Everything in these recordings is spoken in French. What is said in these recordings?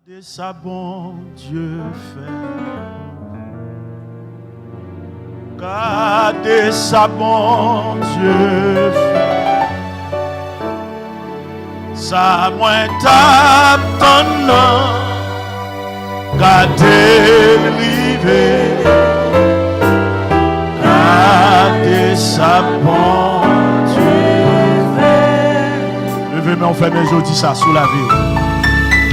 Gardez ça, bon Dieu fait. Gardez ça, bon Dieu fait. Ça moins tape ton nom. Gardez le rivet. Gardez ça, bon Dieu fait. Levez-moi, on fait mes jours, ça sous la vie.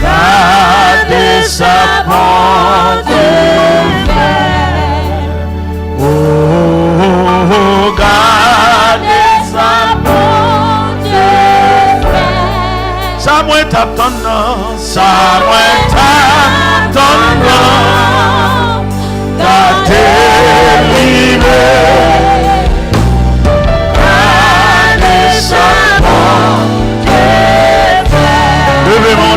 Gardez sa bonté fait. Oh, gardez sa bonté fait. Ça moins tape ton nom, ça moins tape ton nom. Gardez l'hiver. Gardez sa bonté. Levez-moi,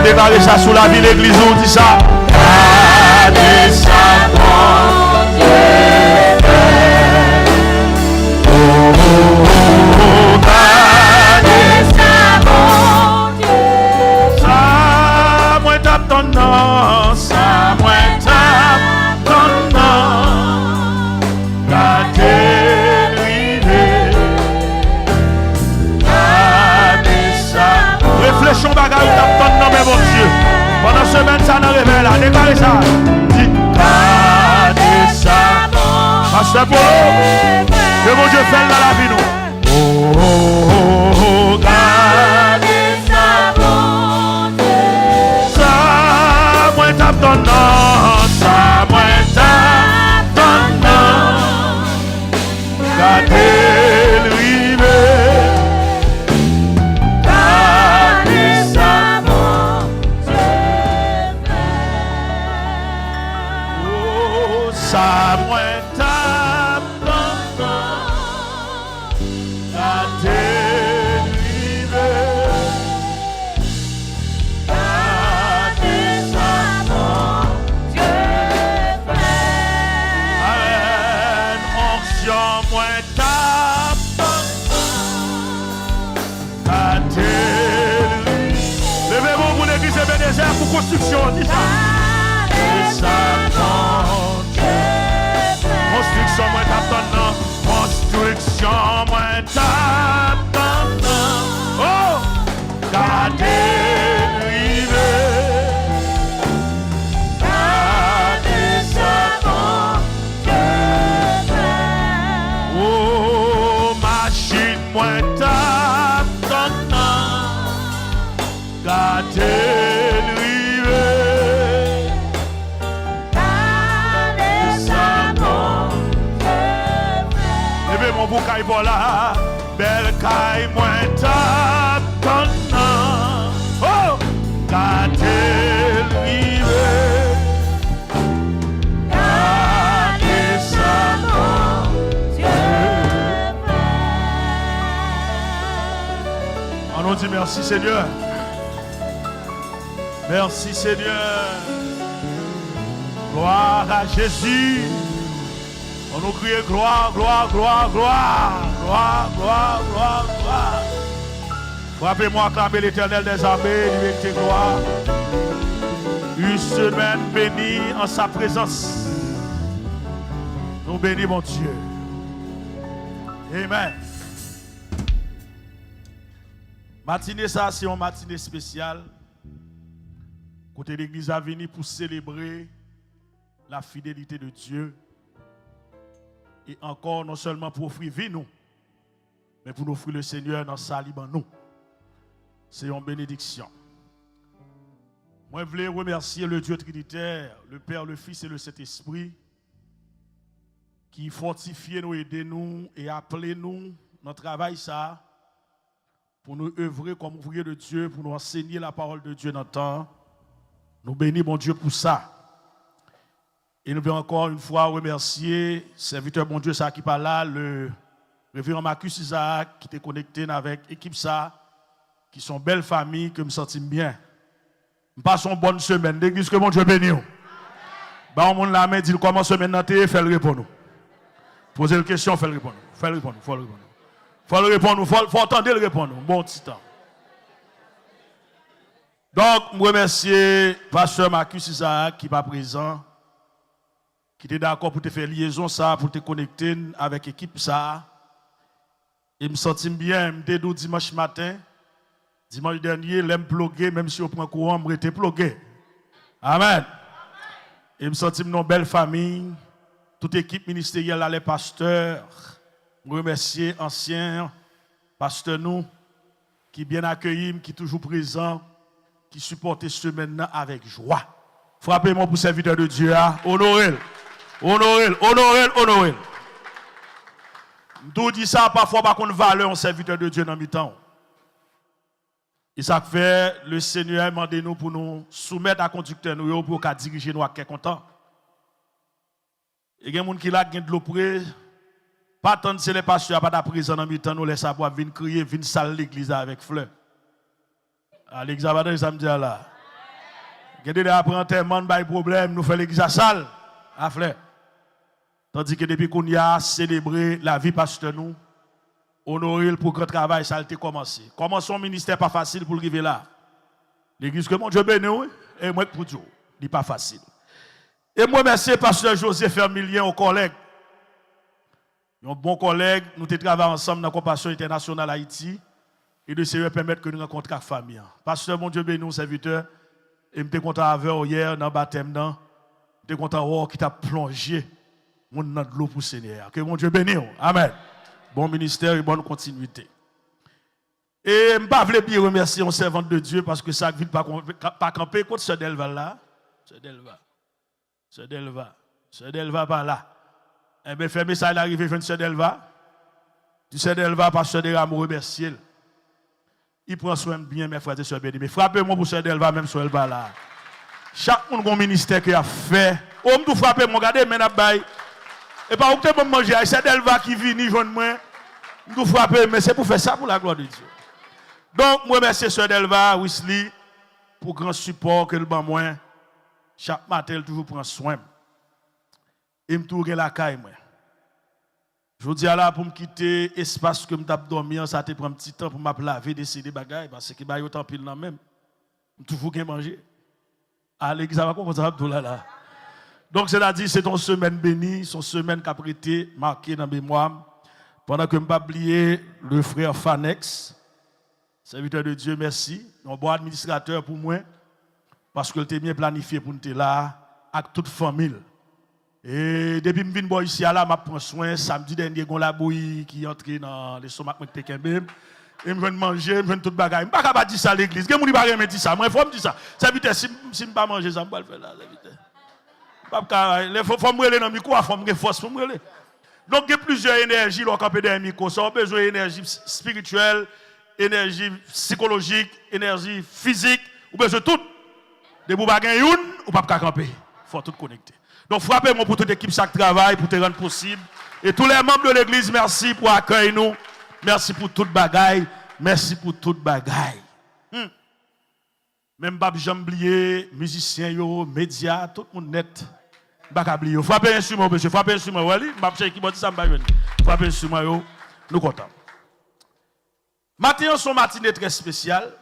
déclarez ça sous la vie, l'église, on dit ça. Gardez sa bonté fait. Oh, gardez sa bonté. Ça, moi tape ton nom, ça, moi tape ton nom. Gardez l'hiver. Gardez sa bonté. Réfléchissons bagarre, tape ton nom, mais mon Dieu. Pendant ce semaine, ça n'en révèle là. Déclarez ça. Dis, gardez ça. Pasteur Polo, que mon Dieu fait dans la vie nous. Oh, gardez sa bonté. Ça, moi tape ton nom. Ça, moi tape ton nom. Gardez le rivet. Gardez sa bonté. Oh, ça, moi tape ton nom. Gardez le rivet. Gardez sa bonté. Amen. Onction, moi tape ton nom. Gardez le rivet. Levez-vous pour l'église Ebenezer pour construction. Dis ça. Gardez sa bonté. Construction, moi tape ton nom. Construction, moi tape ton nom. Oh, gardez le rivet. Gardez sa bonté. Oh, machine, moi tape ton nom. Gardez le rivet. Gardez sa bonté. Levez mon boucaille voilà. Belle caille, moi tape ton nom. Oh, gardez le rivet. Gardez sa bonté. On nous dit merci Seigneur. Merci Seigneur. Gloire à Jésus. On nous crie gloire, gloire, gloire, gloire. Gloire, gloire, gloire, gloire. Frappez-moi, acclamez l'Éternel des armées, lui vérité gloire. Une semaine bénie en sa présence. Nous bénis mon Dieu. Amen. Matinée ça, c'est une matinée spéciale. Côté l'église a venu pour célébrer la fidélité de Dieu. Et encore, non seulement pour offrir vie nous, mais pour nous offrir le Seigneur dans sa libre nous. C'est une bénédiction. Moi, je voulais remercier le Dieu Trinitaire, le Père, le Fils et le Saint-Esprit, qui fortifie nous, aide nous et appelé nous dans le travail ça, pour nous œuvrer comme ouvriers de Dieu, pour nous enseigner la parole de Dieu dans le temps. Nous bénissons mon Dieu pour ça. Et nous voulons encore une fois remercier le serviteur bon Dieu ça qui parle là, le révérend Marcus Isaac qui était connecté avec l'équipe ça, qui sont belles familles que me sens bien. Nous passons une bonne semaine. L'église que mon Dieu bénit. Bah on monte la main dit comment semaine dans fait le répondre. Posez une question, fait le répondre. Faut le répondre. Faut le répondre, faut attendre le répondre. Bon petit temps. Donc, je remercie Pasteur Marcus Isaac qui n'est pas présent, qui était d'accord pour te faire liaison, ça, pour te connecter avec l'équipe. Ça. Et me sentis bien, je me dimanche matin, dimanche dernier, je me plugué, même si on prend courant, je me plugué. Amen. Et me sentis une belle famille, toute équipe ministérielle, les pasteurs. Je remercie anciens pasteurs nous, qui bien accueillis, qui toujours présents, qui supportent ce maintenant avec joie. Frappez-moi pour serviteur de Dieu, honorez-le, honorez-le, honorez-le, honorez-le. Tout dit ça, parfois, par contre, valeur en serviteur de Dieu dans le temps. Et ça fait, le Seigneur a demandé nous pour nous soumettre à conducteur nous pour qu'à diriger nous à quel content. Et il y a des gens qui là de l'eau près, pas tant que les pasteurs pas d'à présent dans le temps, nous laissons boire, venir crier, venir saler l'église avec fleurs. À l'église à samedi là. Gardez après enterrement, pas de problème, nous faisons l'église à salle, à fleurs. Tandis que depuis qu'on y a célébré la vie pasteur nous, honorer pour que le travail ça a été commencé. Commençons ministère pas facile pour arriver là. L'église que mon Dieu béni, et moi pour Dieu, n'est pas facile. Et moi merci pasteur José Fermilien, aux collègues. Un bon collègue, nous travaillons ensemble dans la Compassion internationale Haïti et de Seigneur permettre que nous rencontrions la famille. Pasteur, mon Dieu béni, serviteur, et je suis content avec vous hier dans le baptême, je suis content avec vous qui t'a plongé dans de l'eau pour le Seigneur. Que mon Dieu bénisse. Amen. Bon ministère et bonne continuité. Et je ne vais pas bien remercier un servant de Dieu parce que ça ne vient pas camper contre ce Delva là. Ce Delva pas là. Eh bien, fermez ça, il arrive, je ne sais Delva. Tu sais Delva, pasteur de Rameau, remercier. Il prend soin de bien, mes frères et sœurs bénis. Mais frappez-moi pour ce Delva, même sur Elva là. Chaque monde a un ministère qui a fait. Oh, me frappez, mon regardez, mais n'a pas. Et pas où tu peux manger, c'est Delva qui vient, joindre moi. Me frappez, mais c'est pour faire ça pour la gloire de Dieu. Donc, moi, remercie Sœur Delva, Wesley, pour grand support que le ban moi. Chaque matin, elle toujours prend soin. Et me tourne la caille moi. Je dis à là pour me quitter espace que me tape dormir, ça te prend un petit temps pour me laver, décider bagaille parce que bah yo tant pile nan même. Toujours bien manger. À l'église ça va comment ça va là. Donc c'est-à-dire c'est une semaine bénie, son semaine qui a été marquée dans mémoire pendant que me pas oublier le frère Fanex, serviteur de Dieu, merci, un bon administrateur pour moi parce que était bien planifié pour nous là avec toute famille. Et depuis que je viens ici, je prends soin. Samedi dernier, il y a la bouillie qui est entrée dans les somates de Tekembe. Et je viens manger, je viens tout bagaille. Je ne peux pas dire ça à l'église. Je ne peux pas dire ça. Moi, il faut me dire ça. Ça veut dire si je ne peux pas manger ça, je ne peux pas le faire là. Il faut me relayer dans le micro, il faut me force pour me relayer. Donc, il y a plusieurs énergies dans le micro. Ça a besoin d'énergie spirituelle, énergie psychologique, énergie physique. Ou besoin de tout. De vous bagaille une, ou pas camper. Il faut tout connecter. Donc, frappez-moi pour toute l'équipe qui travaille, pour te rendre possible. Et tous les membres de l'église, merci pour accueillir nous. Merci pour toute bagaille. Merci pour toute bagaille. Même Bab Jamblier, musiciens, médias, tout le monde net. Bakablier. Frappez un instrument, monsieur. Frappez un instrument. Frappez un instrument. Nous sommes contents. Matin, son matinée très spéciale.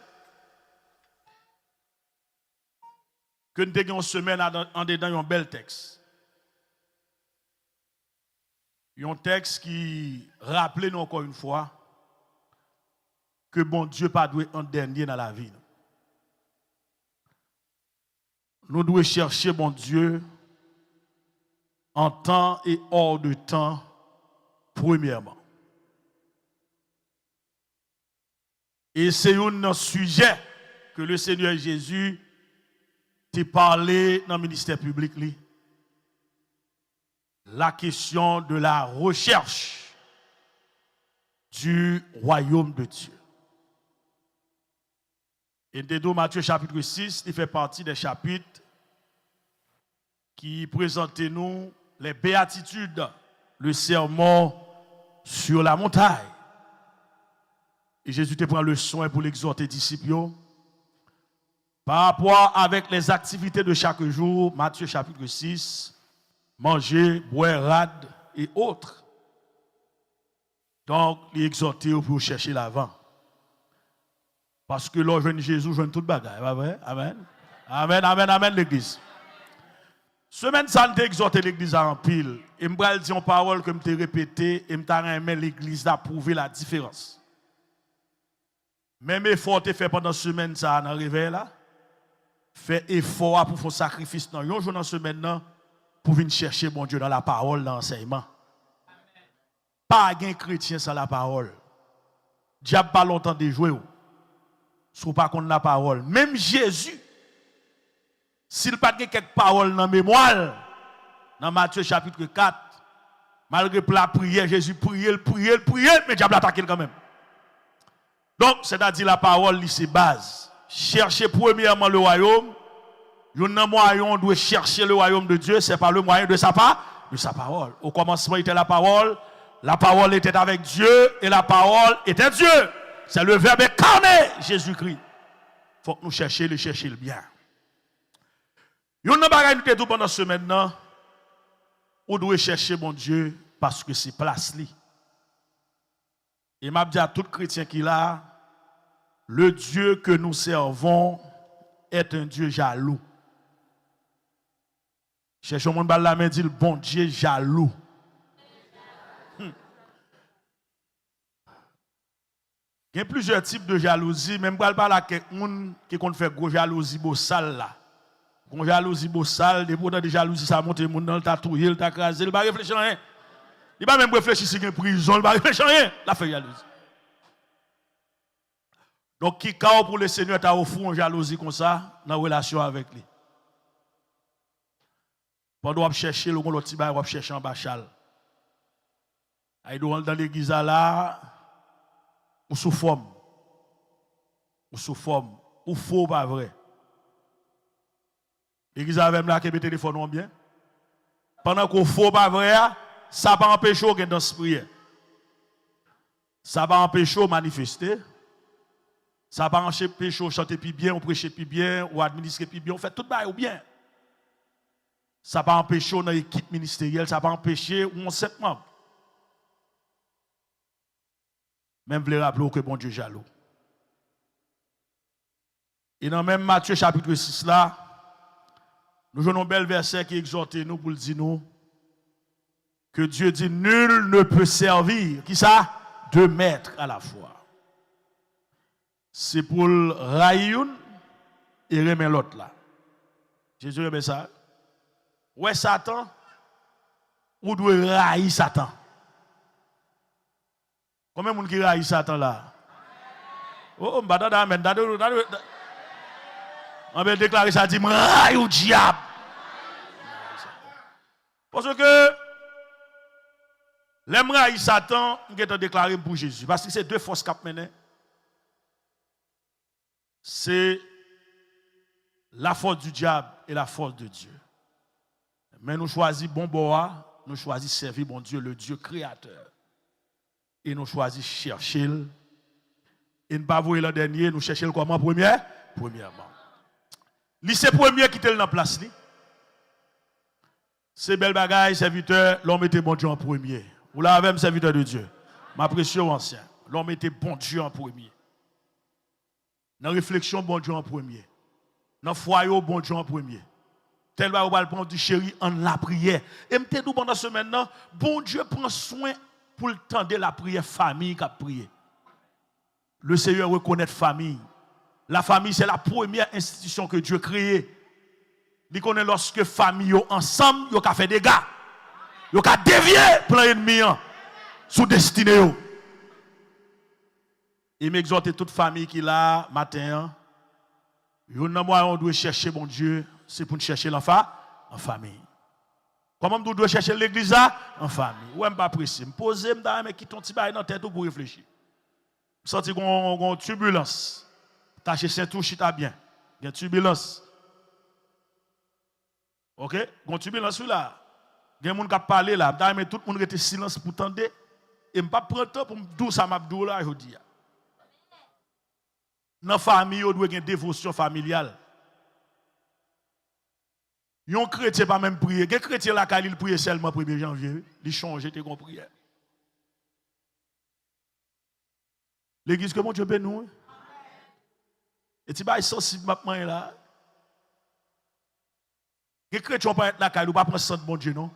Que nous avons une semaine en dedans un bel texte. Un texte qui rappelle nous encore une fois que bon Dieu pas doué en dernier dans la vie. Nous devons chercher bon Dieu en temps et hors de temps, premièrement. Et c'est un sujet que le Seigneur Jésus t'a parlé dans le ministère public. La question de la recherche du royaume de Dieu. Et dans Matthieu chapitre 6, il fait partie des chapitres qui présentent nous les béatitudes, le sermon sur la montagne. Et Jésus te prend le soin pour l'exhorter disciples par rapport avec les activités de chaque jour, Matthieu chapitre 6, manger, boire, rade et autres. Donc, il exhorte pour chercher l'avant. Parce que là, jeune Jésus, jeune toute bagaille. Pas vrai? Amen. Amen, amen, amen, l'église. Semaine ça, je exhorté l'église en pile. Et je vais dire une parole que je répétée et je vais l'église à prouver la différence. Même effort que fait pendant la semaine, ça, dans le réveil là. Fait effort pour faire sacrifice dans un jour dans la semaine pour venir chercher mon Dieu dans la parole, dans l'enseignement. Pas un chrétien sans la parole. Diable pas longtemps de jouer. Sous pas contre la parole. Même Jésus, s'il pas de quelques paroles dans la mémoire, dans Matthieu chapitre 4, malgré la prière, Jésus priait, mais diable attaqué quand même. Donc, c'est-à-dire la parole, c'est base. Chercher premièrement le royaume. Un moyen doit chercher le royaume de Dieu, c'est par le moyen de sa parole. Au commencement était la parole était avec Dieu et la parole était Dieu. C'est le verbe incarné, Jésus-Christ. Il faut que nous cherchions le bien. Nous n'avons pas gagné tout pendant ce maintenant. On doit chercher mon Dieu parce que c'est place li. Et m'a dit à tout chrétien qui l'a, le Dieu que nous servons est un Dieu jaloux. Cherchons mon bal la main dit le bon Dieu jaloux. Il y a plusieurs types de jalousie, même pas la quelqu'un qui compte faire gros jalousie bossale là. Gros jalousie bossale, des pourtant de jalousie ça monte monde dans le tatoué, le crasé, il pas réfléchir rien. Il pas même réfléchir si il y a prison, il pas réfléchir rien, la fait jalousie. Donc qui quand pour le Seigneur t'a offert une jalousie comme ça dans relation avec lui. Pendant qu'on chercher le petit bail, on chercher en bachal. Aïe dans l'église là, ou sous forme. Ou faux pas vrai. L'église avec là qui met téléphone bien. Pendant qu'on faux pas vrai, ça pas empêcher au dans ce prière. Ça va empêcher de manifester. Ça va empêcher de chanter plus bien, ou prêcher plus bien, ou administrer plus bien, on fait tout bail ou bien. Ça va empêcher dans l'équipe ministérielle, ça va empêcher ou on sept membres. Même vous rappeler que bon Dieu est jaloux. Et dans même Matthieu chapitre 6 là, nous avons un bel verset qui exhorte nous pour dire nous que Dieu dit nul ne peut servir, qui ça? Deux maîtres à la fois. C'est pour railler et remettre l'autre là. Jésus remet ça. Ouais, Satan, ou doit railler Satan? Combien de monde qui raille Satan là? Oh, on va déclarer ça, dit, raille au diable. Parce que, l'homme raille Satan, on a déclaré pour Jésus. Parce que c'est deux forces qui mènent. C'est la force du diable et la force de Dieu. Mais nous choisissons bon bois, nous choisissons servir bon Dieu, le Dieu créateur. Et nous choisissons chercher. Et ne pas voir le dernier, nous cherchons comment premièrement. C'est premier qui était dans la place. C'est belle bagaille, serviteur, l'homme était bon Dieu en premier. Vous l'avez même serviteur de Dieu. Ma précieux ancien. L'homme était bon Dieu en premier. Dans la réflexion, bon Dieu en premier. Dans le foyer, bon Dieu en premier. Tel va le prendre du chéri en la prière. Et me dit pendant ce maintenant, bon Dieu prend soin pour le temps de la prière famille qui a prié. Le Seigneur reconnaît famille. La famille, c'est la première institution que Dieu a créée. Il connaît lorsque famille ensemble, ils ont fait des dégâts. Ils ont dévié plein d'ennemis sous destinée. Il m'exhorte toute famille qui là matin. On doit chercher mon Dieu, c'est pour chercher l'enfant en famille. Comment on doit chercher l'église en famille? Ou pas pressé. Me poser me qui ton petit bail dans tête pour réfléchir. Senti une turbulence. Tâchez Saint-Tout chita bien. Il y a une turbulence. OK? Une turbulence là. Il y a des gens qui parlent là. Mais tout le monde était silence pour tendre. Et je ne pas prendre temps pour me dire ça m'abdou là aujourd'hui. Dans la famille, on doit avoir une dévotion familiale. Un chrétien pas même prier. Un chrétien là, quand il prie seulement le 1er janvier, il change tes prières. L'église que mon Dieu bénit nous. Et tu vas sensible maintenant là. Les chrétiens pas être là, car ils ne pas prendre sang de bon Dieu, non?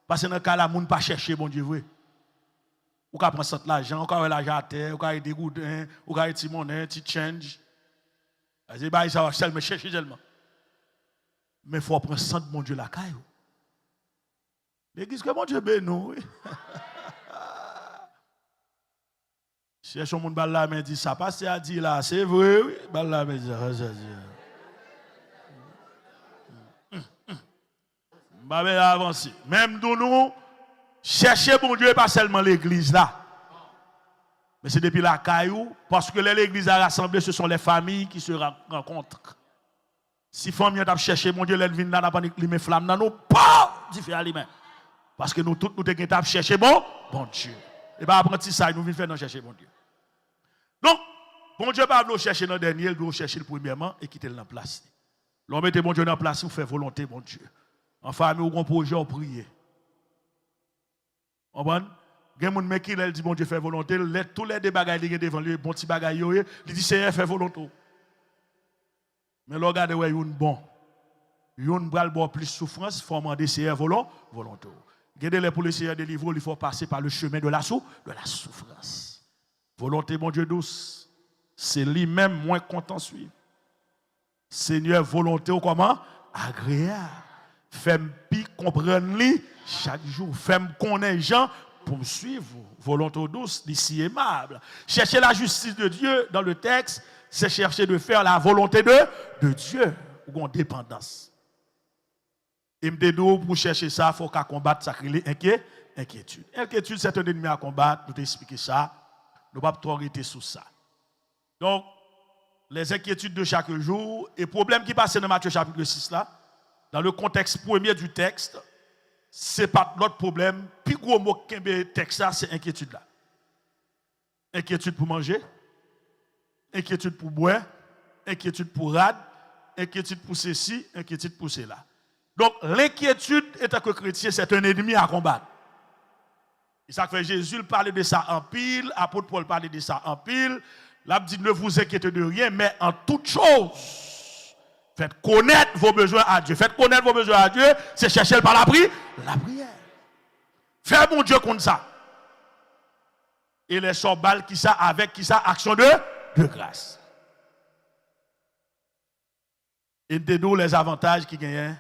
Parce que dans le cas là, les gens ne pas chercher bon Dieu, vrai. Ou ka prendre sant l'argent, ou ka l'argent à terre, ou ka des goudins, ou ka petit monnaie, petit change. C'est pas ça va seulement chercher seulement. Mais il faut prendre sant de mon Dieu la caille. L'église que mon Dieu bénit. Cherchons mon bal la main dit ça passe à dire là, c'est vrai oui, bal la main dit ça. Bah avancer. Même nous chercher bon Dieu pas seulement l'église là. Mais c'est depuis la caillou, parce que l'église a rassemblé, ce sont les familles qui se rencontrent. Si les familles ont cherché, mon Dieu, l'elle vient là, n'a pas les flammes dans nous, pas différent les mains. Parce que nous tous, nous avons cherché bon Dieu. Et bien, apprenti ça, nous venons faire nous chercher bon Dieu. Donc, bon Dieu, pas nous chercher dans le dernier, il doit chercher le premièrement et quitter la place. L'homme mettez bon Dieu dans la place, vous fait volonté, bon Dieu. En famille, ou en projet, on prie. On va? Il y a des gens qui dit bon Dieu fait volonté, tous les bagages qui sont devant lui, bon petit bagages, il dit Seigneur fait volonté. Mais le regardez, ouais, il y a bon. Il y a une plus souffrance, il faut demander Seigneur volonté. Regardez pour le Seigneur délivrer, il faut passer par le chemin de la souffrance. Volonté, mon Dieu douce, c'est lui-même moins content suivre. Seigneur, volonté ou comment? Agréable. Fais-moi comprendre lui chaque jour. Fais-moi connaître gens pour me suivre. Volonté douce, d'ici aimable. Chercher la justice de Dieu dans le texte, c'est chercher de faire la volonté de Dieu ou en dépendance. Et me dit pour chercher ça, il faut qu'on combatte ça, inquiétude. Inquiétude, c'est un ennemi à combattre. Nous t'expliquer ça. Nous ne pouvons pas trop arrêter sur ça. Donc, les inquiétudes de chaque jour et problème qui passent dans Matthieu chapitre 6 là, dans le contexte premier du texte, ce n'est pas notre problème. Puis gros mot qui est texte là, c'est inquiétude là. Inquiétude pour manger, inquiétude pour boire, inquiétude pour rad, inquiétude pour ceci, inquiétude pour cela. Donc l'inquiétude, étant que chrétien, c'est un ennemi à combattre. Et ça fait Jésus parlait de ça en pile, apôtre Paul parlait de ça en pile. Là, il dit ne vous inquiétez de rien, mais en toute chose, faites connaître vos besoins à Dieu. Faites connaître vos besoins à Dieu, c'est chercher par la prière. Fais mon Dieu comme ça. Et les sorballes qui ça, avec qui ça, action de grâce. Et de nous les avantages qui gagnent,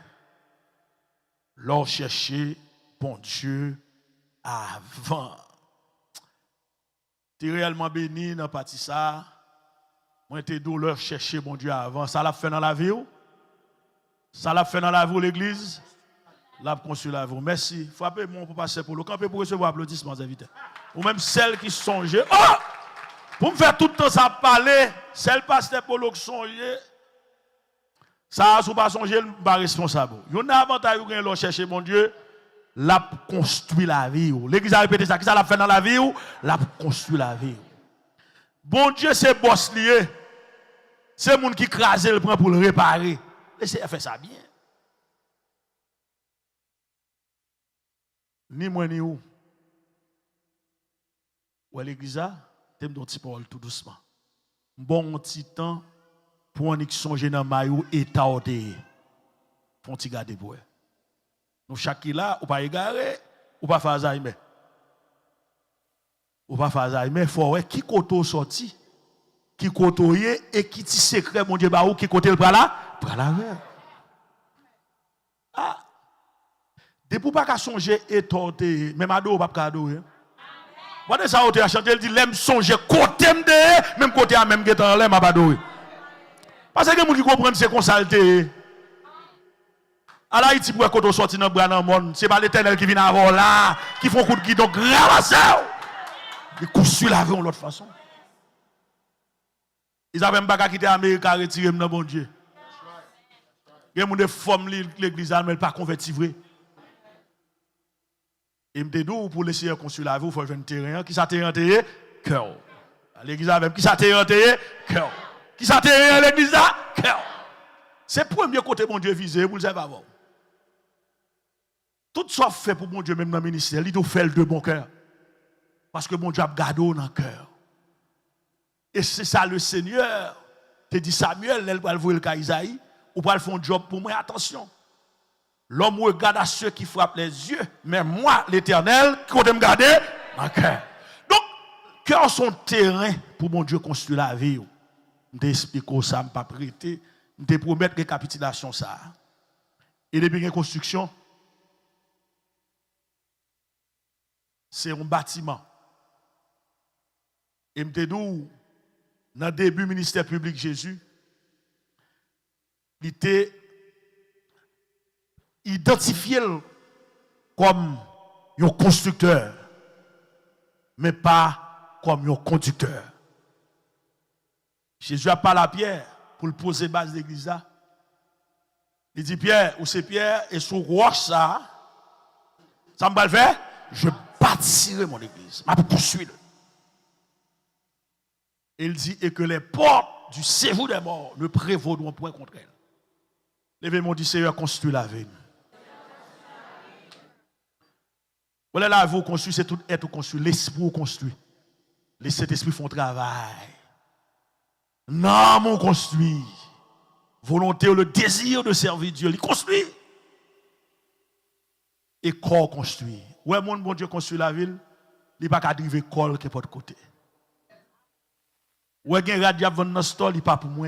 leur chercher bon Dieu avant. Tu es réellement béni dans partie ça. Moi, tu es douleur chercher bon Dieu avant. Ça l'a fait dans la vie ou? Ça l'a fait dans la vie l'église? L'a conçu la vie. Merci. Frappez-moi pour passer pour le camp et pour recevoir applaudissements invités. Ou même celles qui songeaient. Oh! Pour me faire tout le temps ça parler, celles pasteur pour le qui songeaient. Ça, si vous ne pas songer, vous pas responsable. Il y a un avantage où vous chercher mon Dieu, l'a construit la vie. L'église a répété ça. Qui ça l'a fait dans la vie? L'a construit la vie. Bon Dieu, c'est boss lié. C'est le monde qui crase le prend pour le réparer. Laissez faire ça bien. Ni moi ni où. Ou à l'église, tu me donnes un petit parole tout doucement. Bon petit temps pour un qui songe dans maillot et taoté. Pour un petit garder pour. Nous chaque là, ou pas égaré, ou pas faire Alzheimer. Ou pas faire Alzheimer, faut qui koto sorti, qui kotoye et qui ti secret mon Dieu ba ou qui côté le là, Ah. Depuis pas qu'à songer et torter, même ado pas qu'à adorer. Voilà ça a chanté, il dit l'aime songer côté me même côté à même getan l'aime pas adorer. Parce que les gens qui comprennent c'est consulter. À l'Haïti, pour qu'on sorti dans le monde, ce n'est pas l'Éternel qui vient avant là, qui font coup de guidon grave ça. Ils couchent la vie de l'autre façon. Ils avaient même pas quitté l'Amérique à retirer dans bon Dieu. Il y a des gens qui forment l'église, mais ils ne pas convertis vrai. Et me dit pour laisser construire la vie, il faut faire un terrain. Qui ça terrain? Cœur. L'église a même qui ça terrain? Cœur. Qui ça terrain l'église là? Cœur. C'est le premier côté mon Dieu visé, vous le savez avant. Tout ça fait pour mon Dieu, même dans le ministère, il doit faire de bon cœur. Parce que mon Dieu a gardé dans le cœur. Et c'est ça le Seigneur. te dit Samuel, elle va voir le cas Isaïe, ou va faire un job pour moi, attention. L'homme regarde à ceux qui frappent les yeux, mais moi, l'Éternel, qui compte me garder, mon cœur. Donc, cœur son terrain pour mon Dieu construire la vie. Je t'explique ça, je ne pas prêter, je te promets récapitulation ça. Et depuis une construction, c'est un bâtiment. Et je te dis, dans le début du ministère public Jésus, il était identifié comme un constructeur, mais pas comme un conducteur. Jésus a parlé à Pierre pour le poser base de l'église. Il dit Pierre, ou c'est Pierre, et sur roche ça me va le faire, je bâtirai mon église, je vais poursuivre. Il dit, et que les portes du séjour des morts ne prévaudront point contre elle. Levez-moi du Seigneur, construit la vie. Voilà là, vous construisez, c'est tout être construit, l'esprit construit. Les Saint-Esprit font travail. Non, mon construit. Volonté ou le désir de servir Dieu, il construit. Et corps construit. Ouais, mon bon Dieu construit la ville, il n'y a pas qu'à driver corps qui est pas de côté. Ouais, il y a un radio dans le store, il n'est pas pour moi.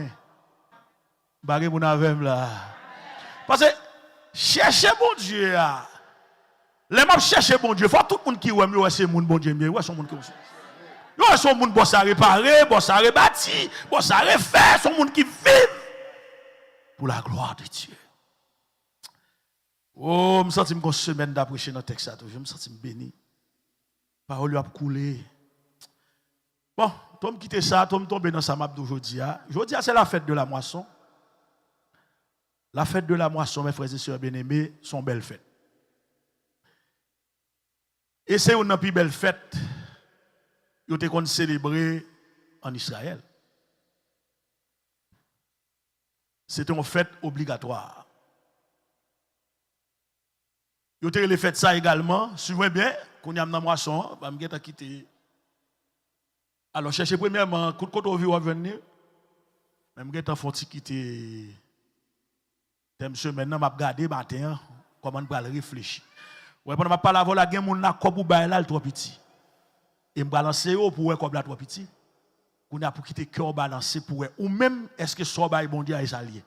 Barré mon avem là. Parce que chercher bon Dieu, les gens chercher bon Dieu, il faut tout le monde qui aime, c'est mon bon Dieu, ouais, son monde qui aime. Son monde boss à réparer, boss à rebâtir, boss à refaire, son monde qui vit pour la gloire de Dieu. Oh, je me sens une semaine d'apprêcher dans le texte, je me sens béni. Parole lui a coulé. Bon, toi me quitter ça, toi me tomber dans sa map d'aujourd'hui. Aujourd'hui, c'est la fête de la moisson. La fête de la moisson, mes frères et sœurs bien-aimés, sont belles fêtes. Et c'est une plus belle fête que vous avez célébrée en Israël. C'est une fête obligatoire. Vous avez fait ça également, suivez bien, qu'on y a dans la moisson, je vais quitter. Alors, cherchez premièrement, quand on veut venir, même si on fait quitter. Monsieur, maintenant, je vais regarder matin, comment on va réfléchir. Ouais, pendant que je parle avant la game, on a comme là le trop petit. Et je vais balancer pour voir comme là trop petit. On a pour quitter cœur balancer pour voir. Ou même, est-ce que ça va bon Dieu est allié?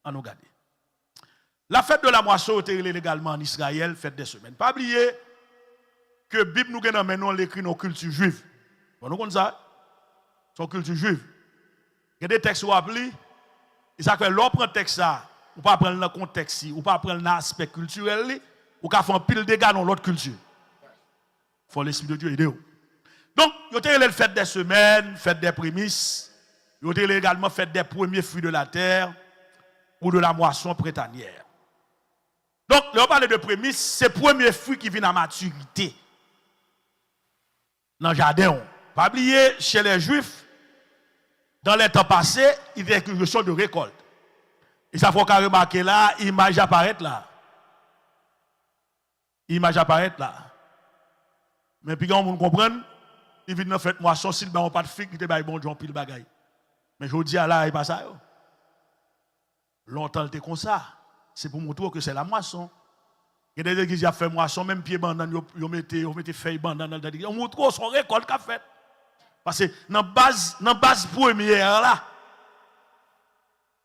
On nous regarde. La fête de la moisson était également en Israël, fête des semaines. Pas oublier que la Bible nous a maintenant l'écrit dans la culture juive. Vous nous connaissez ça? Son culture juive. Il y a des textes où appelés. Et ça fait l'on prend texte ça, ou pas prendre le contexte, ou pas prendre l'aspect culturel, ou qu'à faire un pile de dégâts dans l'autre culture. Il faut l'Esprit de Dieu aider. Donc, il y a le fête des semaines, fête des prémices, il y a également fête des premiers fruits de la terre, ou de la moisson printanière. Donc, là, on parle de prémices, c'est le premier fruit qui vient à maturité. Dans le jardin. Pas oublier, chez les Juifs, dans les temps passés, il y a une question de récolte. Et ça faut qu'on remarque là, l'image apparaît là. L'image apparaît là. Mais puis quand on comprend, il vient dans fête moisson, s'il n'a pas de figue, il te bon Dieu pile bagaille. Mais je dis là, il pas ça. Longtemps, il était comme ça. C'est pour montrer que c'est la moisson. Il y a des églises qui ont fait moisson, même pied bandane, ils mettent feuille bandane dans le dedans. On montre son récolte qu'a fait. Parce que dans la base première là,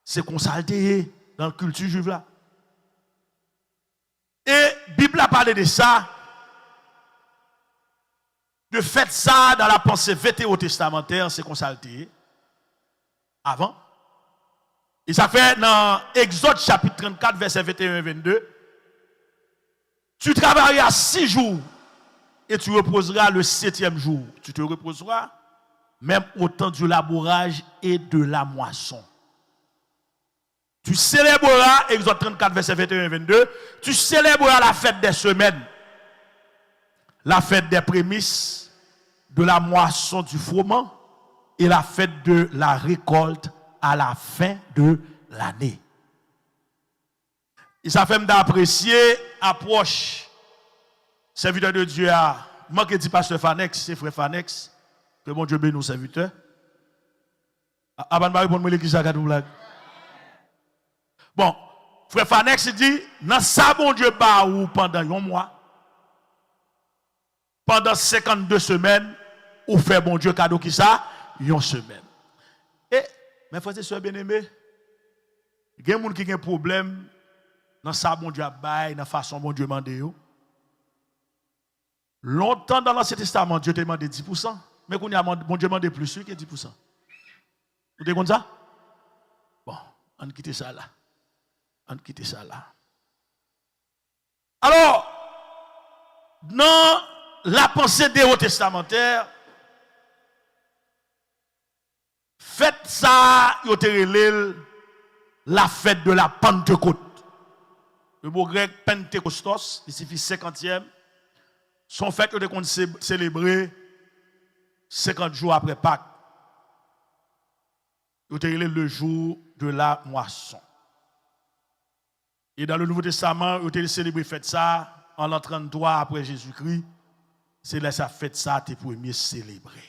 c'est qu'on s'altérer dans la culture juive là. Et la Bible a parlé de ça, de fait ça dans la pensée vétérotestamentaire, c'est qu'on s'altérer avant. Et ça fait dans Exode chapitre 34, verset 21 et 22. Tu travailleras 6 jours et tu reposeras le 7e jour. Tu te reposeras même au temps du labourage et de la moisson. Tu célébreras, Exode 34, verset 21 et 22, tu célébreras la fête des semaines, la fête des prémices, de la moisson du froment et la fête de la récolte à la fin de l'année. Et ça fait d'apprécier approche serviteur de Dieu à manquer dit pasteur Fanex, c'est frère Fanex, que mon Dieu bénisse nos serviteurs. Avant de répondre, l'église a gardé blague. Bon, frère Fanex dit, dans ça, bon Dieu, bah, ou pendant un mois, pendant 52 semaines, ou fait bon Dieu cadeau qui ça, une semaine. Et, mes frères et sœurs bien-aimés, il y a des gens qui ont un problème dans ça, bon Dieu, dans la façon bon Dieu mande. Longtemps dans l'Ancien Testament, Dieu te demandé 10%, mais qu'on a bon Dieu demandé plus que 10%. Vous avez compris ça? Bon, on quitte ça là. On quitte ça là. Alors, dans la pensée néo-testamentaire, fête ça, il y a la fête de la Pentecôte. Le mot grec Pentecostos, il signifie 50e. Son fête qu'on célébrer 50 jours après Pâques. Il y a le jour de la moisson. Et dans le Nouveau Testament, il y a célébré fête ça en l'an 33 après Jésus-Christ. C'est là ça fête ça, t'es premier célébré.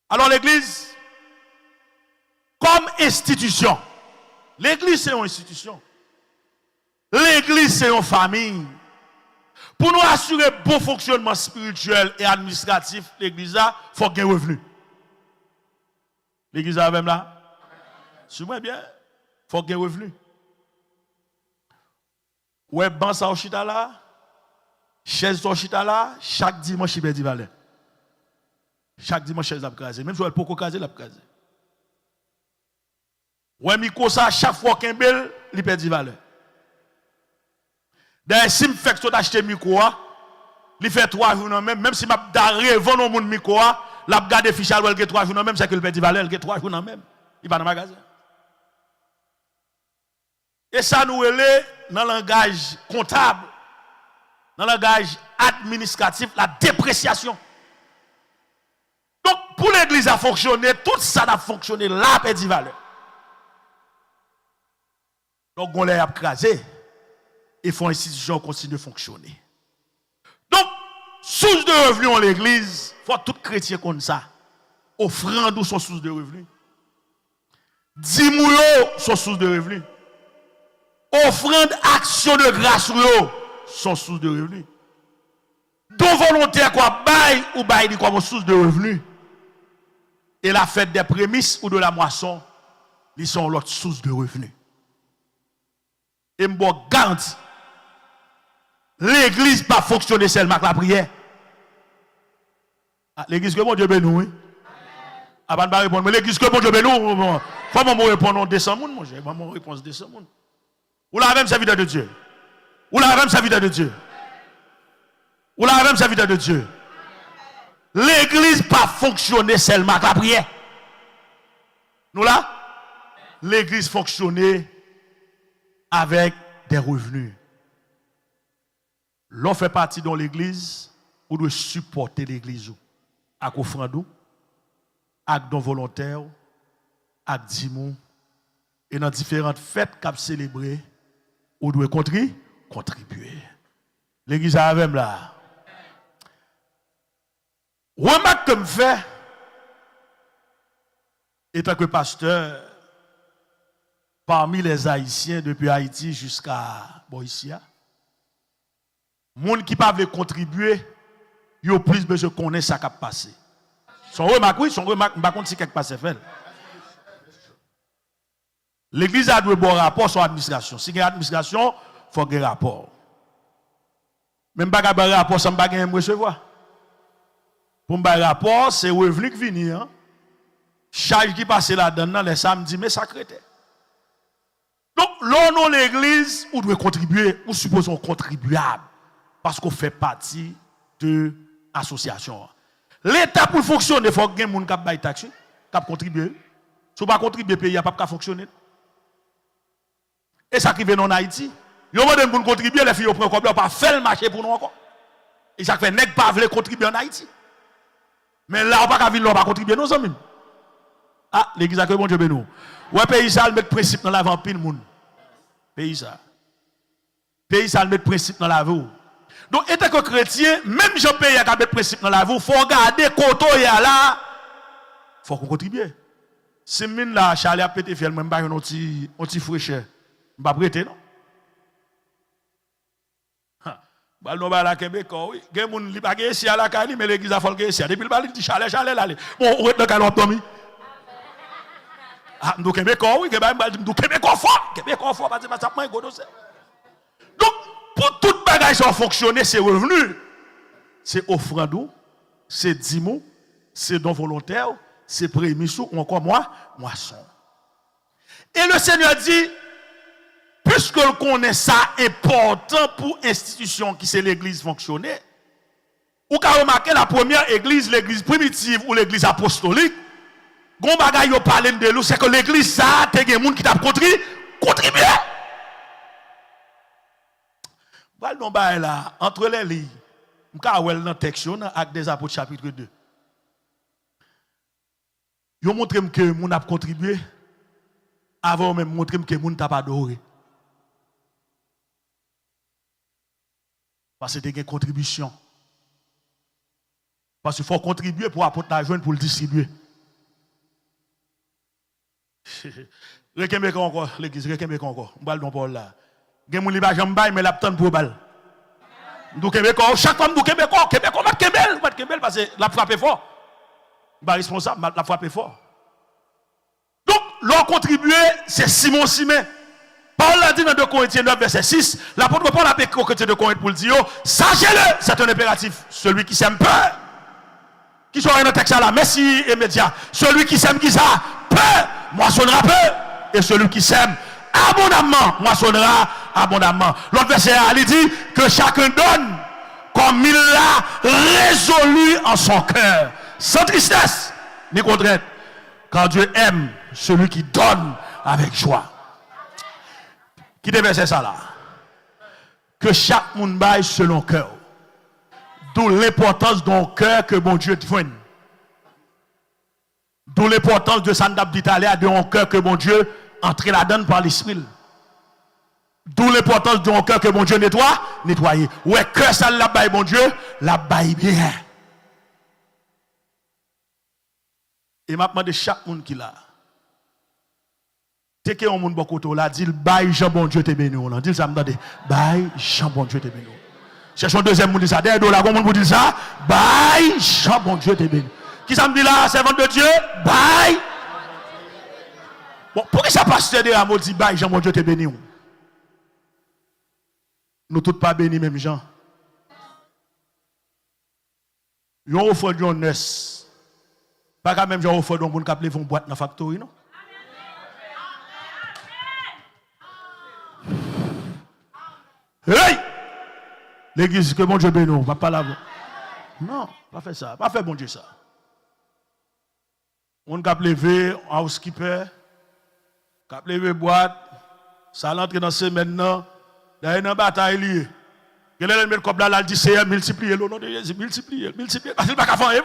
Alors l'église, comme institution, l'église c'est une institution. L'église c'est une famille. Pour nous assurer bon fonctionnement spirituel et administratif, l'église a, il faut qu'il y ait un revenu. L'église a même là. Suivez bien, il faut qu'il y ait un revenu. Ouais, ban ça au chita là, chaise au chita là, chaque dimanche il perd 10 valeurs. Chaque dimanche chaise l'a crasé, même si elle peut pas craser l'a crasé. Ouais, micro ça chaque fois qu'un bel, il perd 10 valeurs. D'ailleurs, si je fais que tu acheter micro, il fait 3 jours même si je revends mon micro, la garde fichal ou 3 jours même, c'est que le perd 10 valeurs, il 3 jours même. Il va dans le magasin. Et ça nous est dans le langage comptable, dans le langage administratif, la dépréciation. Donc, pour l'église à fonctionner, tout ça a fonctionné là, perd 10 valeurs. Donc, on l'a écrasé et font institution continue de fonctionner. Donc, source de revenus en l'église, il faut tout chrétien comme ça. Offrande ou son source de revenus. Dimoulo, son source de revenus. Offrande, action de grâce, son source de revenus. Don volontaire, quoi, bail ou bail, comme source de revenus. Et la fête des prémices ou de la moisson, ils sont l'autre source de revenus. Et je vous garantis, l'église pas fonctionner seulement avec la prière. L'église que mon Dieu bénit. Avant de répondre, mais l'église que mon Dieu bénit, comment me répondre 200 personnes, mon Dieu? Comment réponse 200 personnes? Ou la même serviteur de Dieu. Ou la même serviteur de Dieu. Ou la même serviteur de Dieu. L'église pas fonctionner seulement avec la prière. Nous là, l'église fonctionner avec des revenus. L'on fait partie de l'église, on doit supporter l'église. Avec offrande, avec don volontaire, avec dimon, et dans différentes fêtes qu'on célébrer, on doit contribuer. L'église a même là. Remarque que me fait, étant que pasteur, parmi les Haïtiens, depuis Haïti jusqu'à Boïsia, les gens qui ne peuvent pas contribuer, ils ont plus besoin de connaître ce qui a passé. Son remarque, oui, son remarque, je ne sais pas si quelque chose fait. L'église a dû avoir un rapport sur l'administration. Si il y a une administration, il faut qu'il y ait un rapport. Même pas un rapport, ça ne peut pas recevoir. Pour un rapport, c'est revenu qui vient. Charge qui passe là-dedans, les samedis, mais sacré. Donc, l'on dans l'église, on doit contribuer, ou supposons contribuable, parce qu'on fait partie de l'association. L'État pour fonctionner, il faut que les gens qui payent taxes, qui contribuent. Si on ne contribue, le pays n'a pas fonctionner. Et ça qui vient en Haïti, ils ont contribuer, les filles ont pris un pas faire le marché pour nous encore. Et ça fait que pas veulent contribuer en Haïti. Mais là, on ne peut pas venir, on va contribuer nos amis. Ah, l'église a que bon Dieu béni. Ouais, pays ça, met le principe dans la vie pile monde. Pays ça. Pays ça, met le principe dans la vie. Donc, étant que chrétien, même si pays a mettre le principe dans la vie, il faut regarder côté là, il faut qu'on contribue. Si mine là, Charlie a pété fiel, même pas un petit fraîcheur. Je pas prêter, non? Bal non ba la Québec, oui. Gen moun li pa gen si à la Cali, mais l'église a folke si. Depuis le bal dit Charlie là. Bon, on est dans calot dormi. Ah, nous Québec, oui, gen ba nous Québec fort. Québec fort parce que ça prend godo c'est. Donc, pour toute bagage ça fonctionner, c'est revenu. C'est offrande, c'est dîme, c'est don volontaire, c'est prémisse ou encore moisson. Et le Seigneur dit, puisque le connaît ça important pour l'institution qui c'est l'église fonctionner, ou qu'à remarquer la première église, l'église primitive ou l'église apostolique, gon bagay yo parler de nous, c'est que l'église ça, te gen moun qui t'a contribué. Bal non ba là, entre les lignes, m'ka wel dans texte dans Actes des Apôtres chapitre 2. Yo montre que moun a contribué avant même montrer que moun t'a pas adoré. Parce que c'est une contribution. Parce qu'il faut contribuer pour apporter l'argent pour le distribuer. Rekembe encore, l'église, rekembe encore. On va le don là. Gen moun li ba jambe mais la tante pour balle. Nous Québécois, chaque femme nous Québécois, Québécois mat Kembel parce que la frappe fort. Ba responsable, la frappe fort. Donc, leur contribuer, c'est Simon Simet. Paul l'a dit dans 2 Corinthiens 9, verset 6. L'apôtre Paul a appelé aux chrétiens de Corinthe pour le dire, sachez-le, c'est un impératif. Celui qui s'aime peu, qui soit un texte là, merci immédiat. Celui qui s'aime qui ça, peu, moissonnera peu. Et celui qui s'aime abondamment, moissonnera abondamment. L'autre verset, il dit que chacun donne comme il l'a résolu en son cœur, sans tristesse ni contrainte. Car Dieu aime celui qui donne avec joie. Qui devait faire ça là? Que chaque monde baille selon cœur. D'où l'importance d'un cœur que mon Dieu donne. D'où l'importance de Sandab d'Italie d'un cœur que mon Dieu entre la donne par l'esprit. D'où l'importance d'un cœur que mon Dieu nettoyer. Ouais, cœur ça la baille mon Dieu, la baille bien. Et maintenant de chaque monde qui l'a. T'es que on monde beaucoup là dit bail Jean bon Dieu te béni on dit ça me tendez bail Jean bon Dieu te béni. Cherchons deuxième monde dit ça derrière là monde pour dire ça bail Jean bon Dieu te béni. Qui ça me dit là servant de Dieu bail. Bon pourquoi ça pasteur de Rameau dit bail Jean bon Dieu te béni. Nous tous pas bénis même Jean. Yon offre de neuf. Pas quand même Jean offre de monde qui appelle une boîte dans factory non. Hey! L'église, que bon Dieu bénisse, va pas là. Non, pas faire ça. Pas faire bon Dieu ça. On a levé housekeeper, on levé boîte, ça l'entre dans ce maintenant, il y a une bataille liée. Il y a une comme là, il dit c'est multiplier, le nom de Jésus, multiplier, parce qu'il n'y a pas qu'à faire.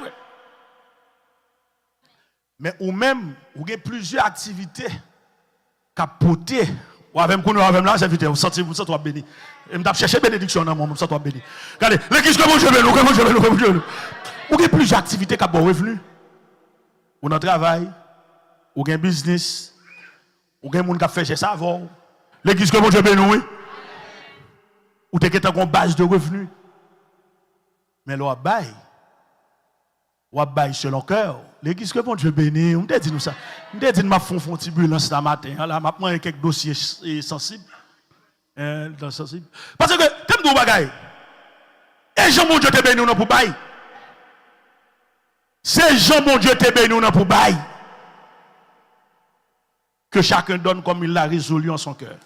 Mais ou même, vous avez plusieurs activités capotées. Ou avec là, c'est vite, vous sentez béni. Et je cherché bénédiction dans mon monde, vous béni. Regardez, l'église que mon Dieu béni, que mon Dieu béni. Vous avez plusieurs activités qui ont bon revenu. Ou dans le travail, ou un business, ou un monde qui a fait chez savon. L'église que mon Dieu béni, oui. Ou tu as une base de revenus. Mais là, ou bail selon cœur. L'église que bon Dieu béni, on dit nous ça. On dit m'a font turbulence ce matin là, m'a prend quelques dossiers sensibles. Sensible. Parce que comme nous bagaille. Et Jean mon Dieu te béni non pour bail. C'est Jean mon Dieu te béni non pour bail. Que chacun donne comme il l'a résolu en son cœur.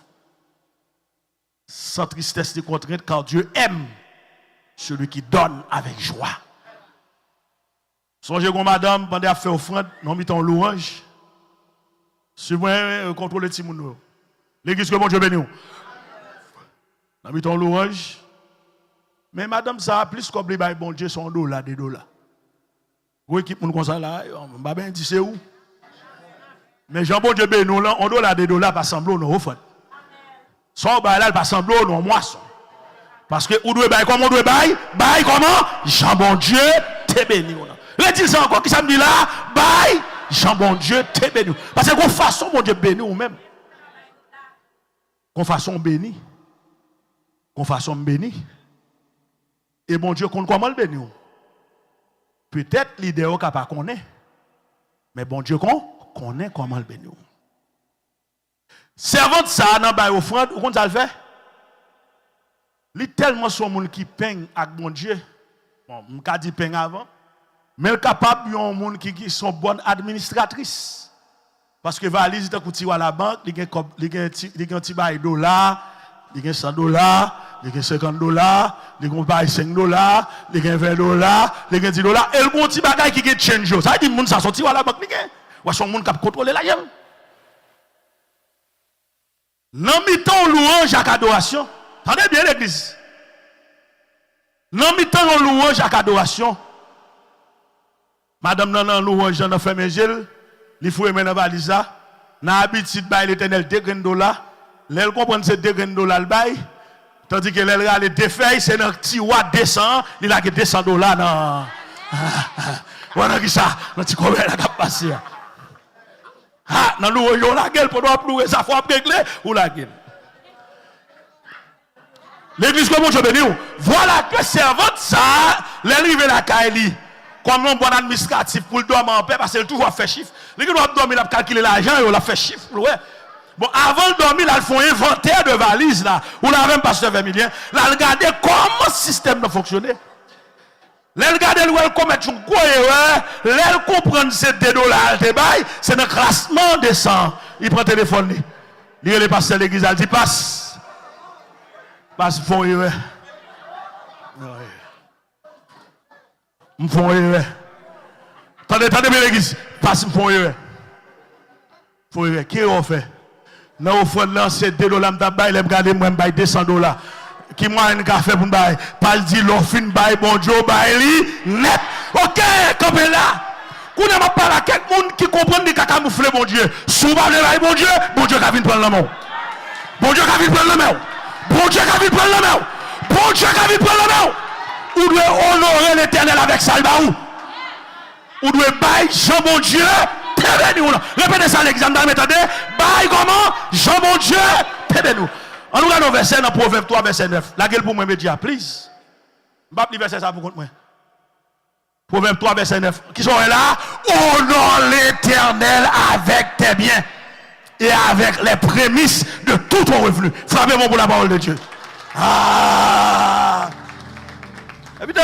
Sans tristesse ni contrainte car Dieu aime celui qui donne avec joie. Songez que madame, pendant à faire offrande, nous mettons louange. Si vous contrôlez les gens, l'église que mon Dieu béni. Nous mettons louange. Mais madame, ça a plus comme les bon Dieu, son $, des $. Vous équipe comme ça là, on va bien dire c'est où. Mais Jean bon Dieu béni, nous, on $, des $, pas semblant, nous offrande. Son bail là, pas semblant, nous moisson. Parce que, où doit bail, comment on doit bail comment? Jean bon Dieu, te béni. Redis ça encore, qui ça me dit là? Bye, Jean bon Dieu te béni. Parce que qu'on façon bon Dieu béni ou même. Qu'on façon béni. Qu'on façon béni. Et bon Dieu qu'on comment le béni. Peut-être l'idée au pas connaît. Mais bon Dieu qu'on connaît comment le béni. Servante ça dans bail offrande, comment ça le fait? Li tellement son monde qui peigne avec bon Dieu. Bon, m'ka dit peigne avant. Mais capable yon monde qui sont bonnes administratrices. Parce que valise tant kouti à la banque, li gen ti bay $, li gen $100, li gen $50, li gen bay $5, li gen $20, li gen $10 et le bon ti bagay qui gen change. Ça dit monde ça sorti à la banque li gen. Ou son monde qui contrôler la yem. Nan mi-temps louange ak adoration. Tendez bien l'église. Nan mi-temps louange ak adoration. Madame nan louange nan fait mes gel, li foué men nan valise là. Nan habitude bay l'Éternel $2. L'elle comprend c'est $2 le bay. Tandis que l'elle rale deux feuilles, c'est dans petit wa 200, il a que $200 nan. Voilà qui ça, dans petit combien la cap passer. Ah, nan louange yo la gueule pour doit plouer ça faut régler ou la gueule. L'église comment je bénis. Voilà que servante ça, l'arrivée la Kaili. Comme un bon administratif pour le dormir en paix, parce qu'il toujours fait chiffre. Les gens doivent dormir, ils calculer l'argent, ils ont fait chiffre. Ouais. Bon, avant de dormir, ils font inventaire de valises, là, ou la même pasteur Vermilien, là, ils regardent comment le système fonctionne. Là, ils regardent comment ils font quoi, là, ils comprennent ces $2, c'est un classement de sang. Il prend le téléphone, il est le pasteur de l'église, il dit passe. Passe, font ouais. M'font erreur. Attendez bien l'église. Passe m'font erreur. Font erreur. Qui on fait? Nan offrande là c'est $2 m'ta bail, les regarder moi bail $200. Qui moi un café pour bail. Pas dit l'offre bail bon Dieu bail li net. OK, comme là. Qu'on n'a pas là quelqu'un monde qui comprend des caca moufler bon Dieu. Souvent le bail bon Dieu ka vinn prendre la main. Bon Dieu ka vinn prendre la main. Bon Dieu ka vinn prendre la main. Bon Dieu ka vinn prendre la main. Ou doit honorer l'Éternel avec ça, ou doit bailler Jean bon Dieu, nous. Répétez ça l'examen, attendez, bailler comment? Jean bon Dieu, nous. On nous regarde le verset dans Proverbe 3, verset 9. La gueule pour moi, média, please. Je ne vais pas verset ça pour moi. Proverbe 3, verset 9. Qui sont là? Honore l'Éternel avec tes biens et avec les prémices de tout ton revenu. Frappez-moi pour la parole de Dieu. Ah! Et putain,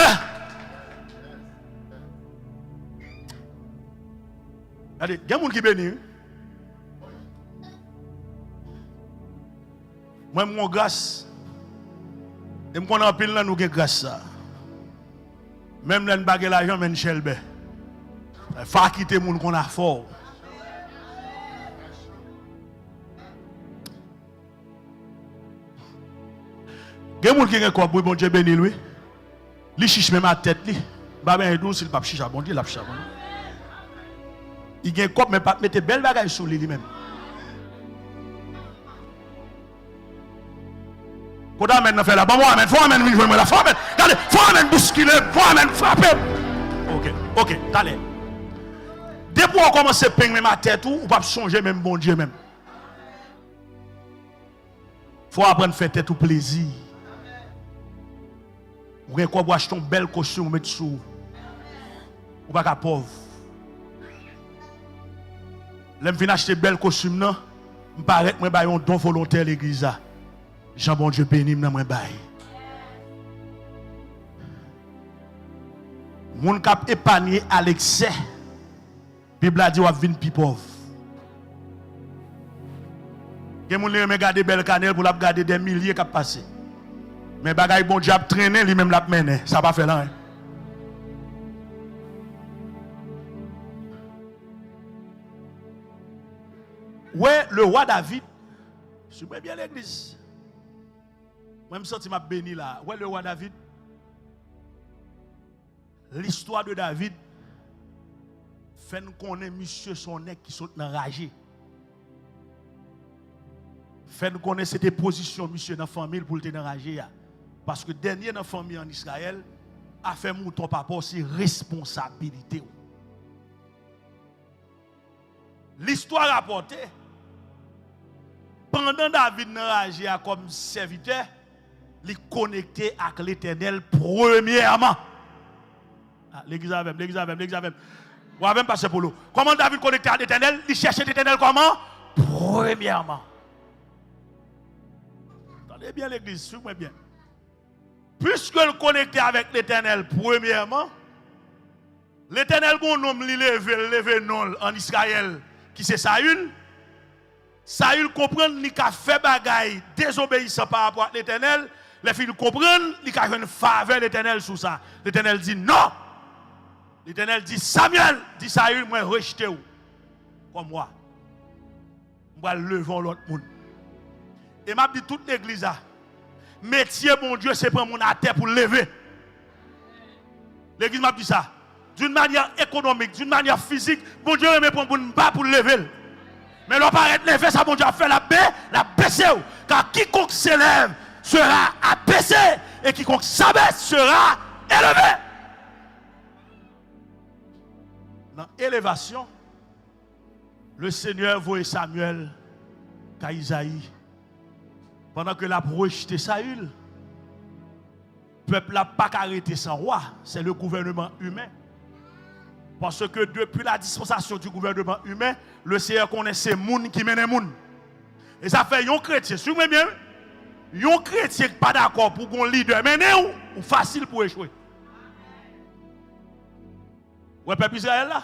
allez, il y a des gens qui bénissent. Moi, mon grâce, et je connais en pile là, nous avons grâce. Même là, nous avons l'argent, mais nous chelbe. Il faut quitter les gens qu'on a fort. Il y a des gens qui ont quoi pour bon Dieu bénir lui. Li chiche même à tête li. Ba ben dou s'il pas chiche bon Dieu, la chiche bon. Il gen cop mais pas mettre belle bagaille sur lui même. Quand amène fait là, bon moi amène, faut amène venir joindre la faut amène. Regardez, faut amène bousculer, faut amène frapper. OK, allez. Depuis on commence à peindre même à tête ou pas songer même bon Dieu même. Faut apprendre à faire tête ou plaisir. Ou bien quoi pour acheter un bel costume mettre sous. Ou pas qu'à pauvre. L'aime fin acheter bel costume non, me paraît moi bail un don volontaire l'église là. Jean bon Dieu béni dans moi bail. Moun k'ap épargner à l'excès. Bible a dit ou vinn pi pauvre. Gen moun li regarder belle cannelle pour la garder des milliers k'ap passer. Mais bagay bon Dieu a traîné, lui-même l'a mené. Ça va faire là. Hein? Ouais, le roi David, je suis bien l'église. Moi, je me sens béni là. Ouais, le roi David. L'histoire de David fait nous connaître monsieur son nez qui sont enragé. Fait nous connaître cette position monsieur dans la famille pour le enragé. Parce que dernier dans la famille en Israël a fait mouton papa c'est responsabilité. L'histoire rapportée, pendant David n'enragé comme serviteur, il connecté avec l'Éternel premièrement. L'église avec. Ou même passer pour l'eau. Comment David connecté à l'Éternel? Il cherchait l'Éternel comment? Premièrement. Attendez bien l'église, suivez-moi bien. Puisque le connecté avec l'Éternel premièrement, l'Éternel gon homme li levé non en Israël qui c'est Saül. Saül comprend li ka fait bagaille désobéissant par rapport à l'Éternel, les filles comprennent li ka une faveur l'Éternel sous ça. L'Éternel dit non. L'Éternel dit Samuel, dit Saül, moi rejeté ou comme moi. On va lever l'autre monde. Et m'a dit toute l'église là. Métier mon Dieu c'est prendre mon à terre pour lever. L'église m'a dit ça. D'une manière économique, d'une manière physique, mon Dieu me prend pour ne pas pour lever. Mais l'on paraît lever ça mon Dieu a fait la baisser car quiconque s'élève sera abaissé et quiconque s'abaisse sera élevé. Dans l'élévation, le Seigneur voyait Samuel qu'à Isaïe. Pendant que la rejeté Saül, le peuple n'a pas arrêté sans roi, c'est le gouvernement humain. Parce que depuis la dispensation du gouvernement humain, le Seigneur connaît ces gens qui mènent les gens. Et ça fait un chrétien, suivez bien, un chrétien qui n'est pas d'accord pour un leader mener ou facile pour échouer. Ouais, peuple Israël là,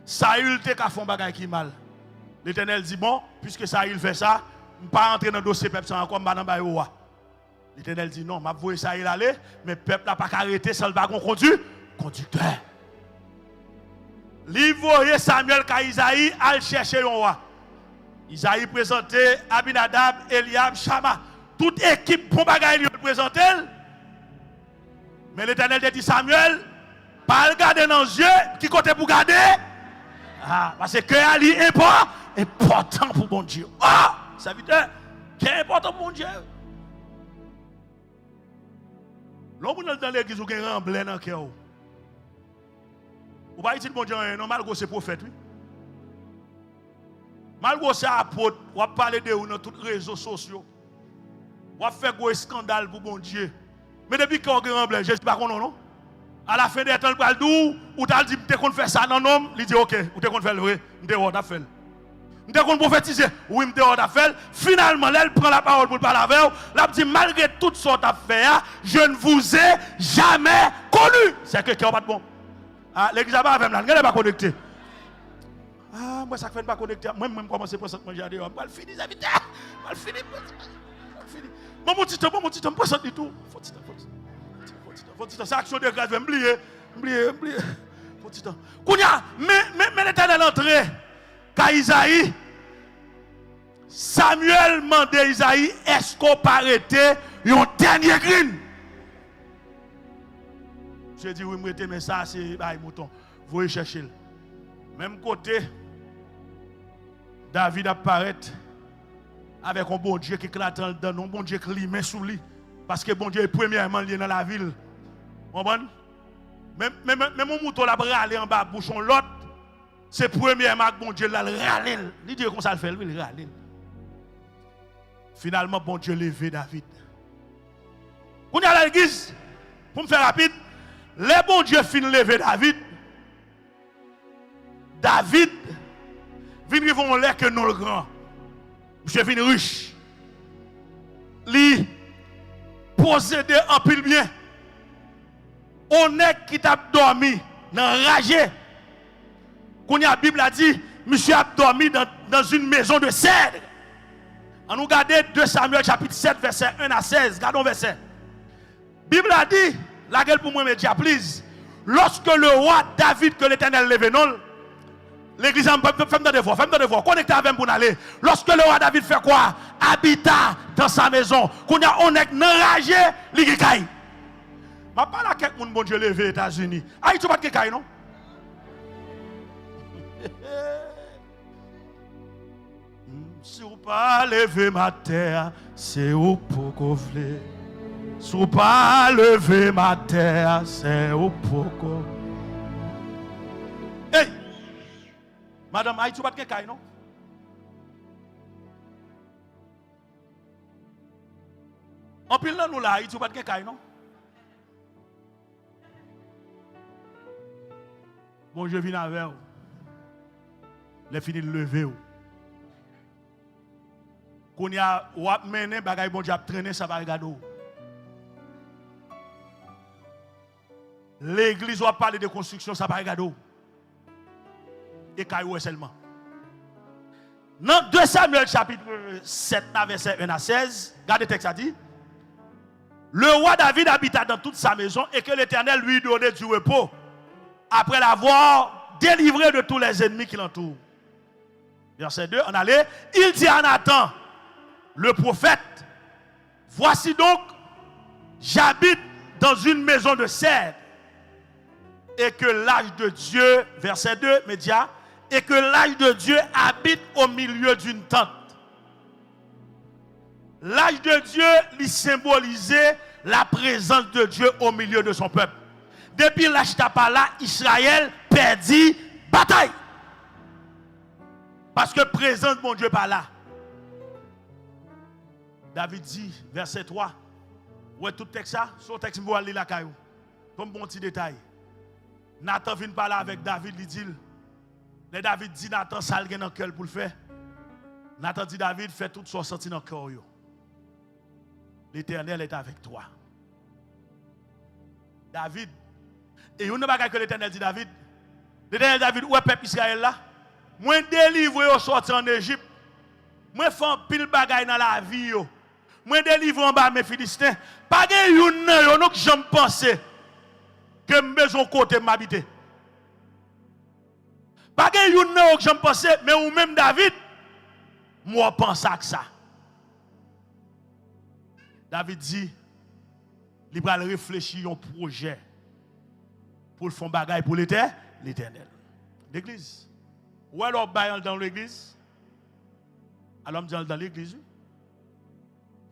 Saül te ka font bagay qui mal. L'Éternel dit bon, puisque Saül fait ça, je ne vais pas entrer dans le dossier peuple sans encore madame ba roi. L'Éternel dit non, m'a voyé Saül aller, mais peuple n'a pas arrêté sans le bagon conducteur. Li voye Samuel ka Isaïe al chercher un roi. Isaïe présenté Abinadab, Eliab, Shama, toute équipe pour bagay lui présenté. Mais l'Éternel dit Samuel, pas regarder dans les yeux, qui côté pour garder? Ah, parce que Ali est important pour mon Dieu. Ah, ça veut dire qui est important pour mon Dieu. L'homme dans l'église ou qui est remblé dans le cœur. Ou pas dire bon Dieu, non, malgré ces prophètes, oui. Malgré ces apôtres, on va parler de vous dans tous les réseaux sociaux. On va faire un scandale pour bon Dieu. Mais depuis qu'on est remblé, je ne sais pas qu'on non. À la fin des temps, il dit, ou t'as dit, tu faire ça dans l'homme, il dit, ok, ou tu faire le vrai, tu as fait. Tu as prophétiser, oui, tu as fait. Finalement, elle prend la parole pour parler avec vous. Elle dit, malgré toutes sortes d'affaires, je ne vous ai jamais connu. C'est quelqu'un qui n'est pas bon. Ah, l'église n'a pas pas connecté. Ah, moi, ça ne fait pas connecté. Moi, je commence à penser que j'ai dit, je vais finir, je vais finir. Mon petit temps, je me présente du tout. C'est action de grâce, oublier. Mais l'Éternel entré, quand Isaïe, Samuel demandait Isaïe, est-ce qu'on peut arrêter un dernier green? Je dis oui, mais ça c'est mouton. Vous voyez chercher. Même côté, David apparaît avec un bon Dieu qui éclate dans un bon Dieu qui lit main sous lui. Parce que bon Dieu est premièrement lié dans la ville. Même mon mouton là râler en bas bouchon l'autre, c'est premièrement que bon Dieu l'a râler. Il dit comme ça le fait, il râler. Finalement bon Dieu levé David. On est à l'église pour me faire rapide. Les bon Dieu fin lever David. David vient vivre l'air que non le grand. Monsieur vient riche. Li posséder en pile bien. On est qui t'a dormi dans ragé. Quand la Bible a dit, monsieur a dormi dans une maison de cèdre. On nous regarde 2 Samuel chapitre 7 verset 1 à 16. Regardons verset. Bible a dit, la gueule pour moi me dit, please. Lorsque le roi David que l'Éternel levait non, l'église femme de devoir, connectez avec pour aller. Lorsque le roi David fait quoi? Habita dans sa maison. Qu'on a on est enragé, li kay. Ma parle à quelqu'un bon Dieu levé aux États-Unis. Aïe tu pas de kay non? Si vous pas lever ma terre, c'est où pour couvler. Si vous pas lever ma terre, c'est où pour couvler. Hey! Madame, Haïti, pas de caille, non? En pile, nous là, Haïti, pas de caille, non? Bon, je viens avec vous. Les fini de lever. Qu'on y a mené, bagay bon Dieu a traîné, ça va regarder. L'église va parler de construction, ça va regarder. Et caillou seulement. Dans 2 Samuel chapitre 7, verset 1 à 16, regardez le texte, ça dit. Le roi David habita dans toute sa maison et que l'Éternel lui donnait du repos après l'avoir délivré de tous les ennemis qui l'entourent. Verset 2, on allait. Il dit à Nathan, le prophète, voici donc, j'habite dans une maison de cèdre et que l'âge de Dieu, verset 2, média, et que l'âge de Dieu habite au milieu d'une tente. L'âge de Dieu lui symbolisait la présence de Dieu au milieu de son peuple. Depuis l'âge là, Israël perdit bataille. Parce que présence de mon Dieu pas là. David dit, verset 3, ouais tout texte ça, son texte vous aller la caillou. Comme bon petit détail. Nathan vient parler avec David, il dit, les David dit Nathan salgue dans le cœur pour le faire. Nathan dit David, fais tout ce senti dans le cœur. L'Éternel est avec toi. David, et on ne pas que l'Éternel dit David. L'Éternel David, où est le peuple Israël là? Moi délivré au sorti en Égypte. Moi fais un pile bagaille dans la vie. Moi délivré en bas mes Philistins. Pas de yon non que j'aime penser que maison côté m'habiter. Pas de yon non que j'aime penser mais ou même David moi pense à ça. David dit il va réfléchir un projet pour le fond bagaille pour l'Éternel. L'église. Où est l'on dans l'église? Alors, on dit dans l'église.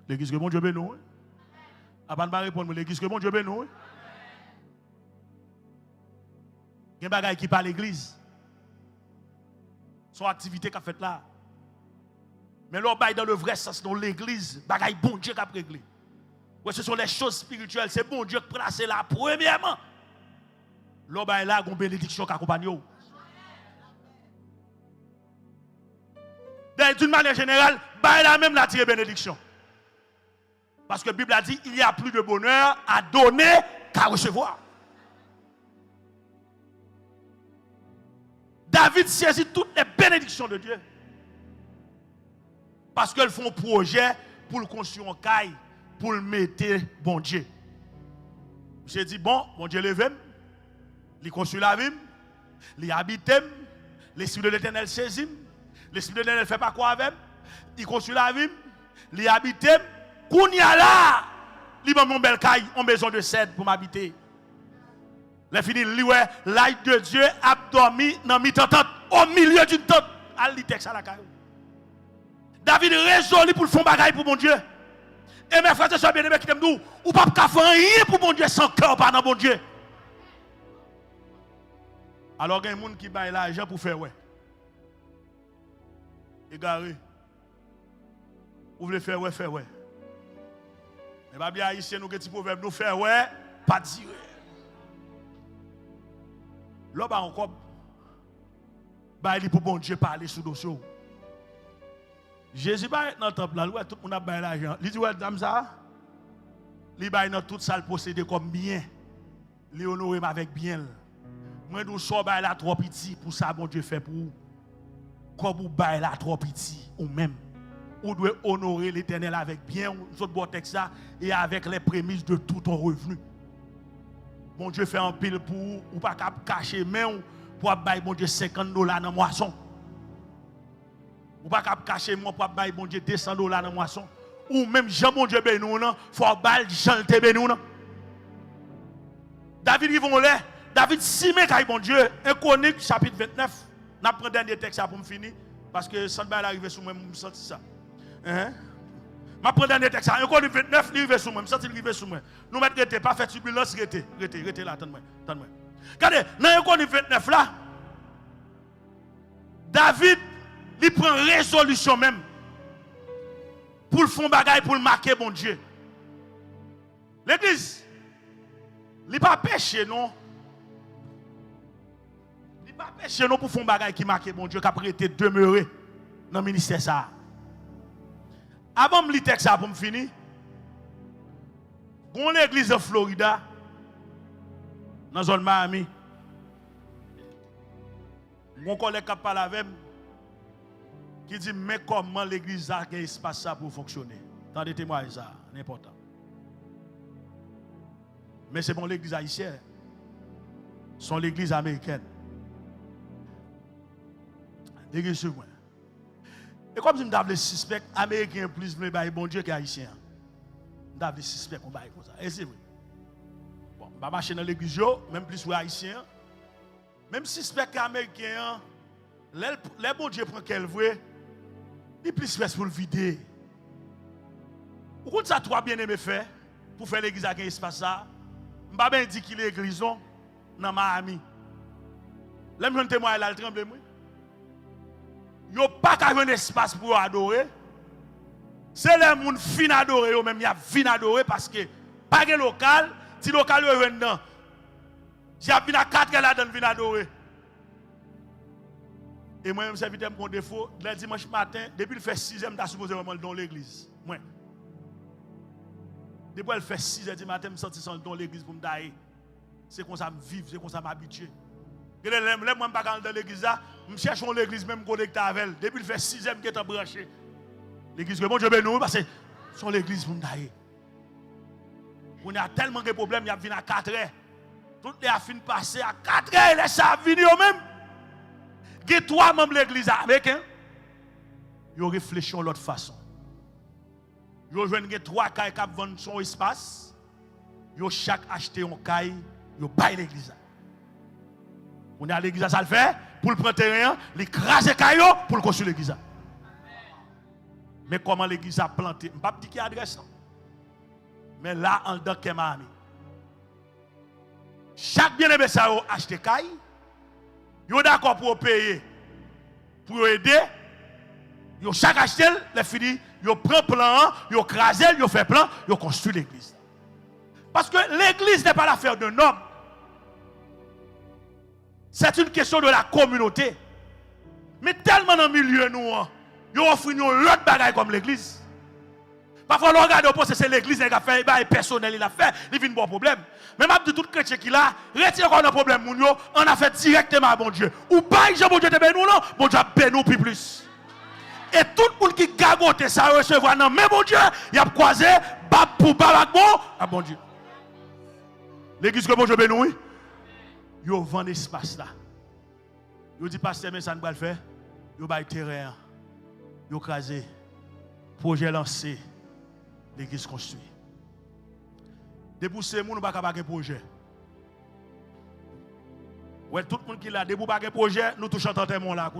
L'église que mon Dieu bénit. Avant de répondre, l'église que mon Dieu bénit. Il y a des bagailles qui parlent l'église. Son activité qu'a fait là. Mais l'on baille dans le vrai sens, dans l'église, bagaille bon Dieu qui a réglé. Ce sont les choses spirituelles, c'est bon Dieu qui place là premièrement. L'on baille là, une bénédiction qui accompagne. D'une manière générale, baille là même la tire bénédiction. Parce que la Bible a dit, il y a plus de bonheur à donner qu'à recevoir. David saisit toutes les bénédictions de Dieu. Parce qu'elles font un projet pour le construire en caille, pour le mettre bon Dieu. J'ai dit, bon Dieu levé, il construit la vie, il habite, l'esprit de l'Éternel saisit, l'esprit de l'Éternel ne fait pas quoi avec, il construit la vie, il habite, qu'on y a là, il m'a mon bel caille, en maison de cèdre pour m'habiter. Les fini, l'âge de Dieu a dormi dans mi-tente, au milieu d'une tente. Al texte à la caille. David résolu pour le fond bagaille pour mon Dieu. Et mes frères et sœurs bien-aimés qui t'aiment nous, ou pas faire rien pour mon Dieu sans cœur, pas dans mon Dieu. Alors il y a des gens qui baillent l'argent pour faire ouais. Égaré. Vous voulez faire ouais, faire ouais. Mais pas bien haïtien nous petit proverbe nous faire ouais, pas dire. Là bas encore bailler pour bon Dieu parler sous dossier. Jésus va être dans le temple là, tout le monde a baillé l'argent. Il dit ouais dame ça. Il baille dans toute salle possédé comme bien. Il honore avec bien. Moi nous sort bailler là trop petit pour ça bon Dieu fait pour vous. Comme vous baillez là trop petit ou même vous devez honorer l'Éternel avec bien votre bon texte ça et avec les prémices de tout ton revenu. Bon Dieu fait un pile pour ou pas cacher main pour bailler bon Dieu $50 dans la moisson. Ou pas cacher moi pour bailler bon Dieu $200 dans la moisson. Ou même Jean bon Dieu béni nous non, faut bailler Jean te béni nous. David ils vont là, David simé kay bon Dieu, 1 Chronique chapitre 29. N'a prend dernier texte pour me finir parce que ça va arriver sur moi, me senti ça. Ma prend dernier texte, 1 Chronique 29, il arrive sur moi, me senti il arrive sur moi. Nous mettre rete pas faire turbulence rete là, attends-moi. Regardez, dans 1 Chronique 29 là, David, il prend résolution même pour le faire bagaille, pour le marquer, bon Dieu. L'église, il n'est pas péché, non. Il n'est pas péché, non, pour faire bagaille qui marque, bon Dieu, qui a prêté demeurer dans le ministère. Ça. Avant de lire texte pour me finir, dans l'église de Florida, dans la zone Miami, mon collègue qui parle avec moi, qui dit, mais comment l'église a un espace pour fonctionner? Attendez, témoignage ça, c'est important. Mais c'est bon l'église haïtienne. C'est l'église américaine. L'église sur moi. Et comme si je me suspect, américain plus vrai, bon Dieu qu'haïtien. Je me suspect qu'on baille comme ça. Et c'est vrai. Bon, je vais marcher dans l'église, même plus haïtien. Même suspect qu'américain, les bon Dieu prend qu'elle veut, il plus fait pour le vider. Pourquoi ça toi bien aimé faire pour faire l'église avec un espace ça? Je ne vais pas dire qu'il est l'église dans Miami. Là, je témoigne là, le tremble. Il n'y a pas qu'un espace pour adorer. C'est les gens qui fin adorer, même il y a fin adorer parce que pas de local, si le local est dedans. J'ai venu à 4 là dans vin adorer. Et moi, je serviteur mon défaut, le dimanche matin, depuis le fait 6e, je suis supposé vraiment dans l'église. Moi. Depuis le fait 6h du matin, je suis sorti dans l'église pour me dire. C'est comme ça que je vis, c'est comme ça que je m'habitue. Et là, je ne suis pas dans l'église, je cherche l'église même connectée avec elle. Depuis le fait 6e, je suis branché. L'église que bon Dieu bénisse, parce que c'est l'église pour me dire. On a tellement de problèmes, il y a venu à 4 heures. Toutes les affaires passées à 4 heures, les ça venir eux-mêmes. Il y a 3 membres de l'église américaine. Ils ont réfléchi de l'autre façon. Ils ont joué 3 cailles qui vendent son espace. Ils ont chaque acheté un caille, ils ont baillé l'église. On est à l'église, ça le fait, pour le prendre terrain, l'écraser caille pour le construire l'église. Mais comment l'église a planté? Je ne vais pas dire qui adresse. Mais là, en dedans, Miami. Chaque bien-aimé ça a acheté caille. Ils sont d'accord pour payer, pour aider. Ils ont chaque acheté, les fini, ils prennent plan, ils crasé, ils fait plan, ils construisent l'église. Parce que l'église n'est pas l'affaire d'un homme. C'est une question de la communauté. Mais tellement dans le milieu, nous, ils offrent une autre bagaille comme l'église. Parfois, on regarde au c'est l'église qui a fait, et personnel, il a fait, il vient de bon problème. Mais même de tout chrétien qui a, retire encore un problème, on a fait directement à bon Dieu. Ou pas, bon Dieu te bénit ou non, bon Dieu bénit plus plus. Et tout le monde qui gagote ça recevoir non, mais bon Dieu, il a croisé, bab pour bab à bon Dieu. L'église que bon Dieu bénit, oui, il vend l'espace là. Il dit, pasteur, mais ça ne va pas le faire. Il va terrain, il crasé, projet lancé. L'église construite. Depuis ce monde, nous ne pouvons pas un projet. Ouais, tout le monde qui l'a, depuis un projet, nous touchons en témoin là.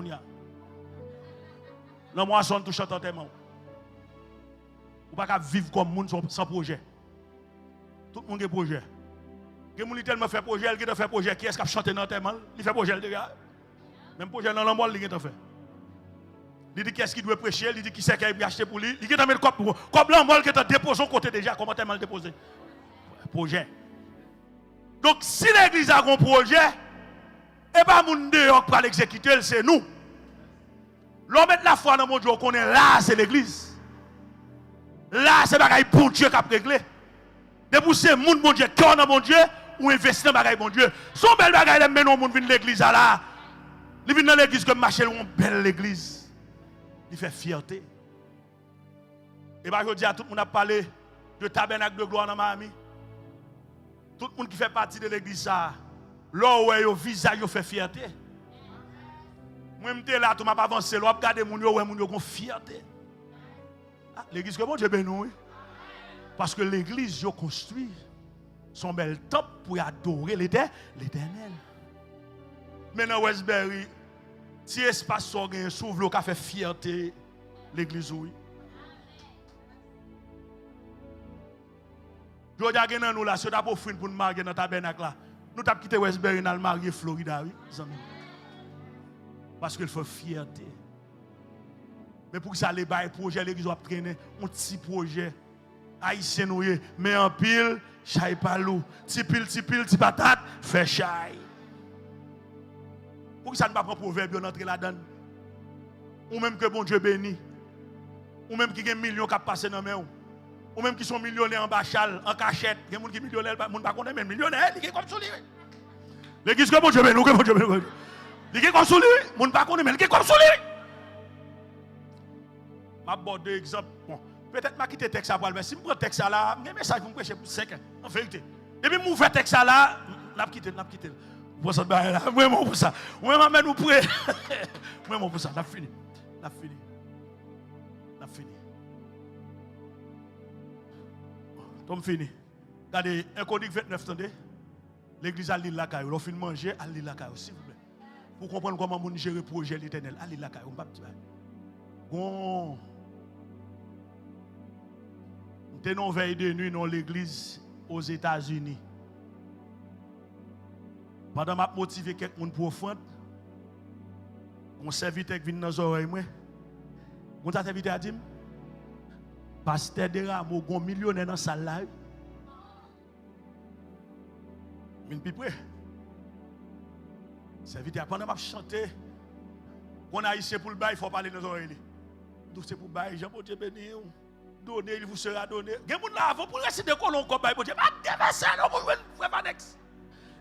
Non, moi, nous touchons en témoin. Nous ne pouvons pas vivre comme monde sans projet. Tout le monde a un projet. Les gens qui tellement fait projet, ils ont fait projet. Qui est-ce qui a chanté dans témoin? Il fait projet, même projet dans l'embol, il a fait. Il dit qu'est-ce qu'il doit prêcher, il dit qui c'est qui a acheté pour lui. Il a mis le cop pour comme l'embol qui est déposé au côté déjà, comment t'es mal déposé? Projet. Donc si l'église a un projet, et pas mon dehors pour l'exécuter, c'est nous. L'homme met la foi dans mon Dieu, on connaît là, c'est l'église. Là, c'est bagaille pour Dieu qui a réglé. Depuis c'est mon Dieu, cœur dans mon Dieu, ou investir dans bagaille mon Dieu. Son bel bagaille, mais non, mon vient l'église là. Il vient dans l'église comme marcher, une belle l'église. Il fait fierté. Et bien, je dis à tout le monde a parlé de tabernacle de gloire dans Miami. Tout le monde qui fait partie de l'église, là où le visage fait fierté. Moi, je suis là, tout m'a pas avancé. Là, regardez mon yo, mon yo, con fierté. L'église, comment Dieu bénit? Parce que l'église, yo construit son bel temple pour adorer l'Éternel. Maintenant, Westbury, si l'espace s'ouvre, le fait fierté l'église, oui. Je dis à nous là, si on a offert pour nous marier dans le tabernacle là, nous avons quitté Westbury dans le marier Florida, oui. Parce qu'il faut fierté. Mais pour que ça les bail projet l'église va traîner un petit projet haïtien noué mais en pile chai palou petit pile patate fait chai. Pour que ça ne pas prendre proverbe entrer là-dedans. Ou même que bon Dieu bénit. Ou même qui a un million qui passé dans main ou même qui sont millionnaires en bachal en cachette, il y a des gens qui sont millionnaires, pas connaît même millionnaire, il est comme celui. L'église que bon Dieu bénit, que bon Dieu bénit. Il est comme celui, mon pas connaît mais il est comme celui. Ma bord deux exemples. Bon, peut-être m'a quitté texte là, mais si je prends texte là, mes messages pour me prêcher pour 5 ans en vérité. Et puis m'ouvre texte là, n'a quitté. Pour ça là, vraiment pour ça. Moi m'amène nous prier. Vraiment pour ça, n'a fini. Tom fini. Regardez, 1 Chronique 29, attendez. L'église a l'île la caille. On fin manger à l'île la caille, s'il vous plaît. Pour comprendre comment on gère le projet de l'Éternel. À l'île la caille, on pas petit. Bon. Nous avons veille de nuit dans l'église aux États-Unis. Pendant que je motivé quelqu'un pour offrande, mon serviteur qui vient dans les oreilles, mon serviteur a dit, pasteur de Ramo, un millionnaire dans la salle là. Je suis prêt. Serviteur, pendant que je chante, on a ici pour le bail, il faut parler dans les oreilles. Donc c'est pour le bail, Jean-Dieu béni. Donner, il vous sera donné. Il y a des gens là, vous pouvez rester de colons comme bail, Dieu. Pas déverser, non, pour frère Vanex.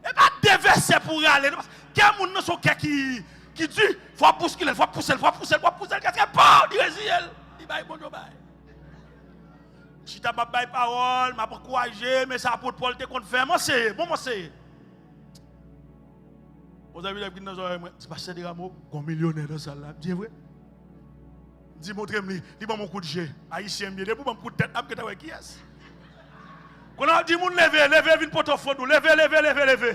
Et pas déverser pour aller. Il y a des gens dans son cœur qui dit, il faut pousser, il faut pousser, il faut pousser, il faut pousser. Il y a des gens qui disent, il va y bon bail. Si tu n'as pas de parole, je vais encourager, mais ça pour Paul te confirme. Moi, c'est bon, moi, c'est. Vous avez vu dans les oreilles, c'est pas ça, des rameaux, un millionnaire dans ça là. Bien vrai? Dis montrez-moi, dis-moi mon coup de jet. Haïtien bien, dis-moi mon coup de tête, après qui est-ce? Quand on dit mon lever, vine pour ton fond, lever.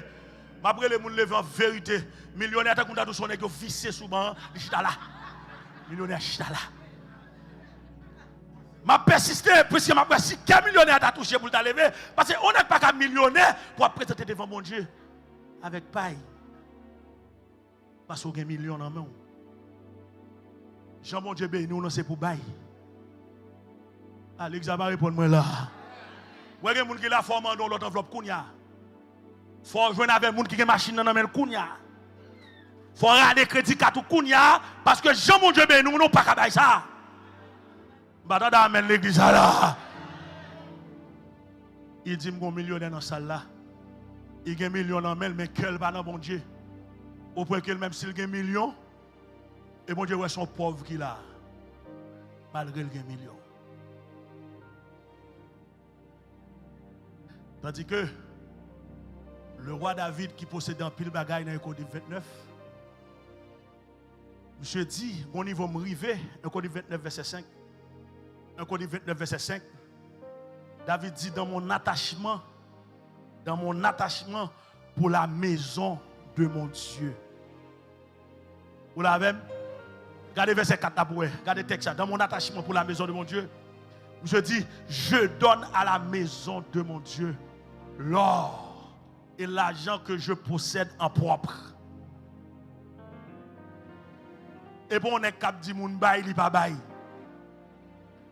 Après les gens lever en vérité, millionnaire t'as qu'on a tout son nèg vissé souvent, il chita là. Millionnaire chita là. M'a persisté puisque m'a persisté quel millionnaire t'a touché pour t'a lever parce qu'on n'est pas qu'un millionnaire pour présenter devant mon Dieu avec paille. Parce qu'on a un million en main. Jean bon Dieu béni, nous c'est pour bail. Alex va répondre moi là. Vous avez des gens qui la forment dans l'autre enveloppe kounya. Faut jouer avec des gens qui ont une machine dans le kounya. Faut regarder crédit carte kounya parce que Jean bon Dieu béni, nous n'avons pas qu'à bail ça. Badada amène l'église là. Il dit mon millionnaire dans salle là. Il a un million en main mais quel pas dans bon Dieu. Au point que même s'il a un million et bon Dieu ouais son pauvre qu'il a malgré le million. Tandis que le roi David qui possédait un pile bagaille dans le Code 29, monsieur dit, mon niveau me rivé, un Code 29 verset 5. Un Code 29 verset 5. David dit dans mon attachement pour la maison de mon Dieu. Vous l'avez? Regardez verset 4 là, regardez le texte. Dans mon attachement pour la maison de mon Dieu, je dis, je donne à la maison de mon Dieu l'or et l'argent que je possède en propre. Et bon, on est cap dit moun bail, li pas bail.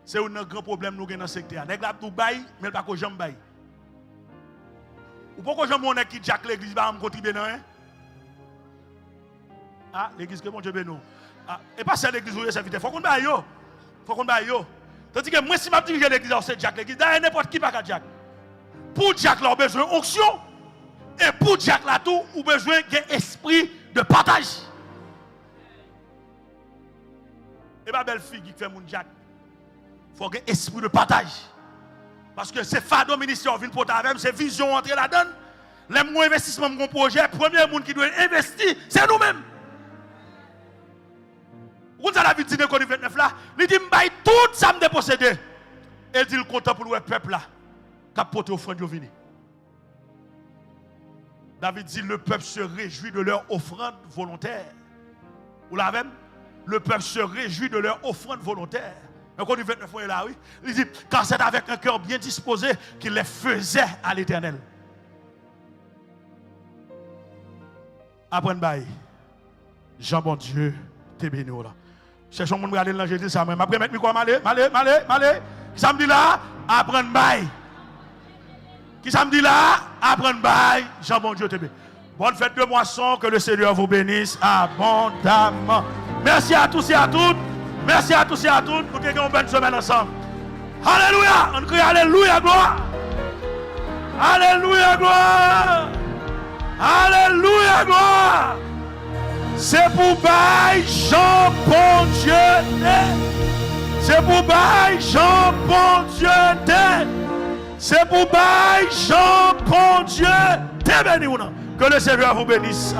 C'est un grand problème nous dans le secteur. Nèg la tout bail, mais pas ko jambe bail. Ou pourquoi jambe on est qui Jack l'église va me contribuer non hein? Ah, l'église que mon Dieu béni. Ah, et pas c'est l'église où il serviteur. Faut qu'on baille yo. Tandis que moi si m'a dirigé l'église c'est Jack l'église, n'importe qui pas Jack. Pour Jack là, on a besoin d'onction. Et pour Jack là tout, on a besoin d'un esprit de partage. Et ma belle fille qui fait mon Jack, il faut un esprit de partage. Parce que c'est fado ministère vient pour avec, c'est vision entrer là-dedans. Les moins investissements de mon projet, premier monde qui doit investir, c'est nous-mêmes. Vous avez la vie de Code 29 là, il dit m'baille tout ça me dépossédé. Et il dit le content pour le peuple là, qui a porté offrande de venir. David dit le peuple se réjouit de leur offrande volontaire. Vous l'avez? Le peuple se réjouit de leur offrande volontaire. Donc on dit 29 fois là, oui. Il dit, car c'est avec un cœur bien disposé qu'il les faisait à l'Éternel. Après bail. Jean bon Dieu, t'es béni là. Cherchons mon regarder là, je dis ça même. Après mettre micro malé. Qui ça me dit là? Apprendre bail. Qui ça me dit là? Apprendre bail. Jean bon Dieu, t'es béni. Bonne fête de moisson, que le Seigneur vous bénisse abondamment. Merci à tous et à toutes. Merci à tous et à toutes. Nous avons une bonne semaine ensemble. Alléluia. On crie Alléluia, gloire. Alléluia, gloire. Alléluia, gloire. C'est pour bail Jean bon Dieu. C'est pour bail Jean bon Dieu. C'est pour bail Jean bon Dieu. T'es béni ou non? Que le Seigneur vous bénisse.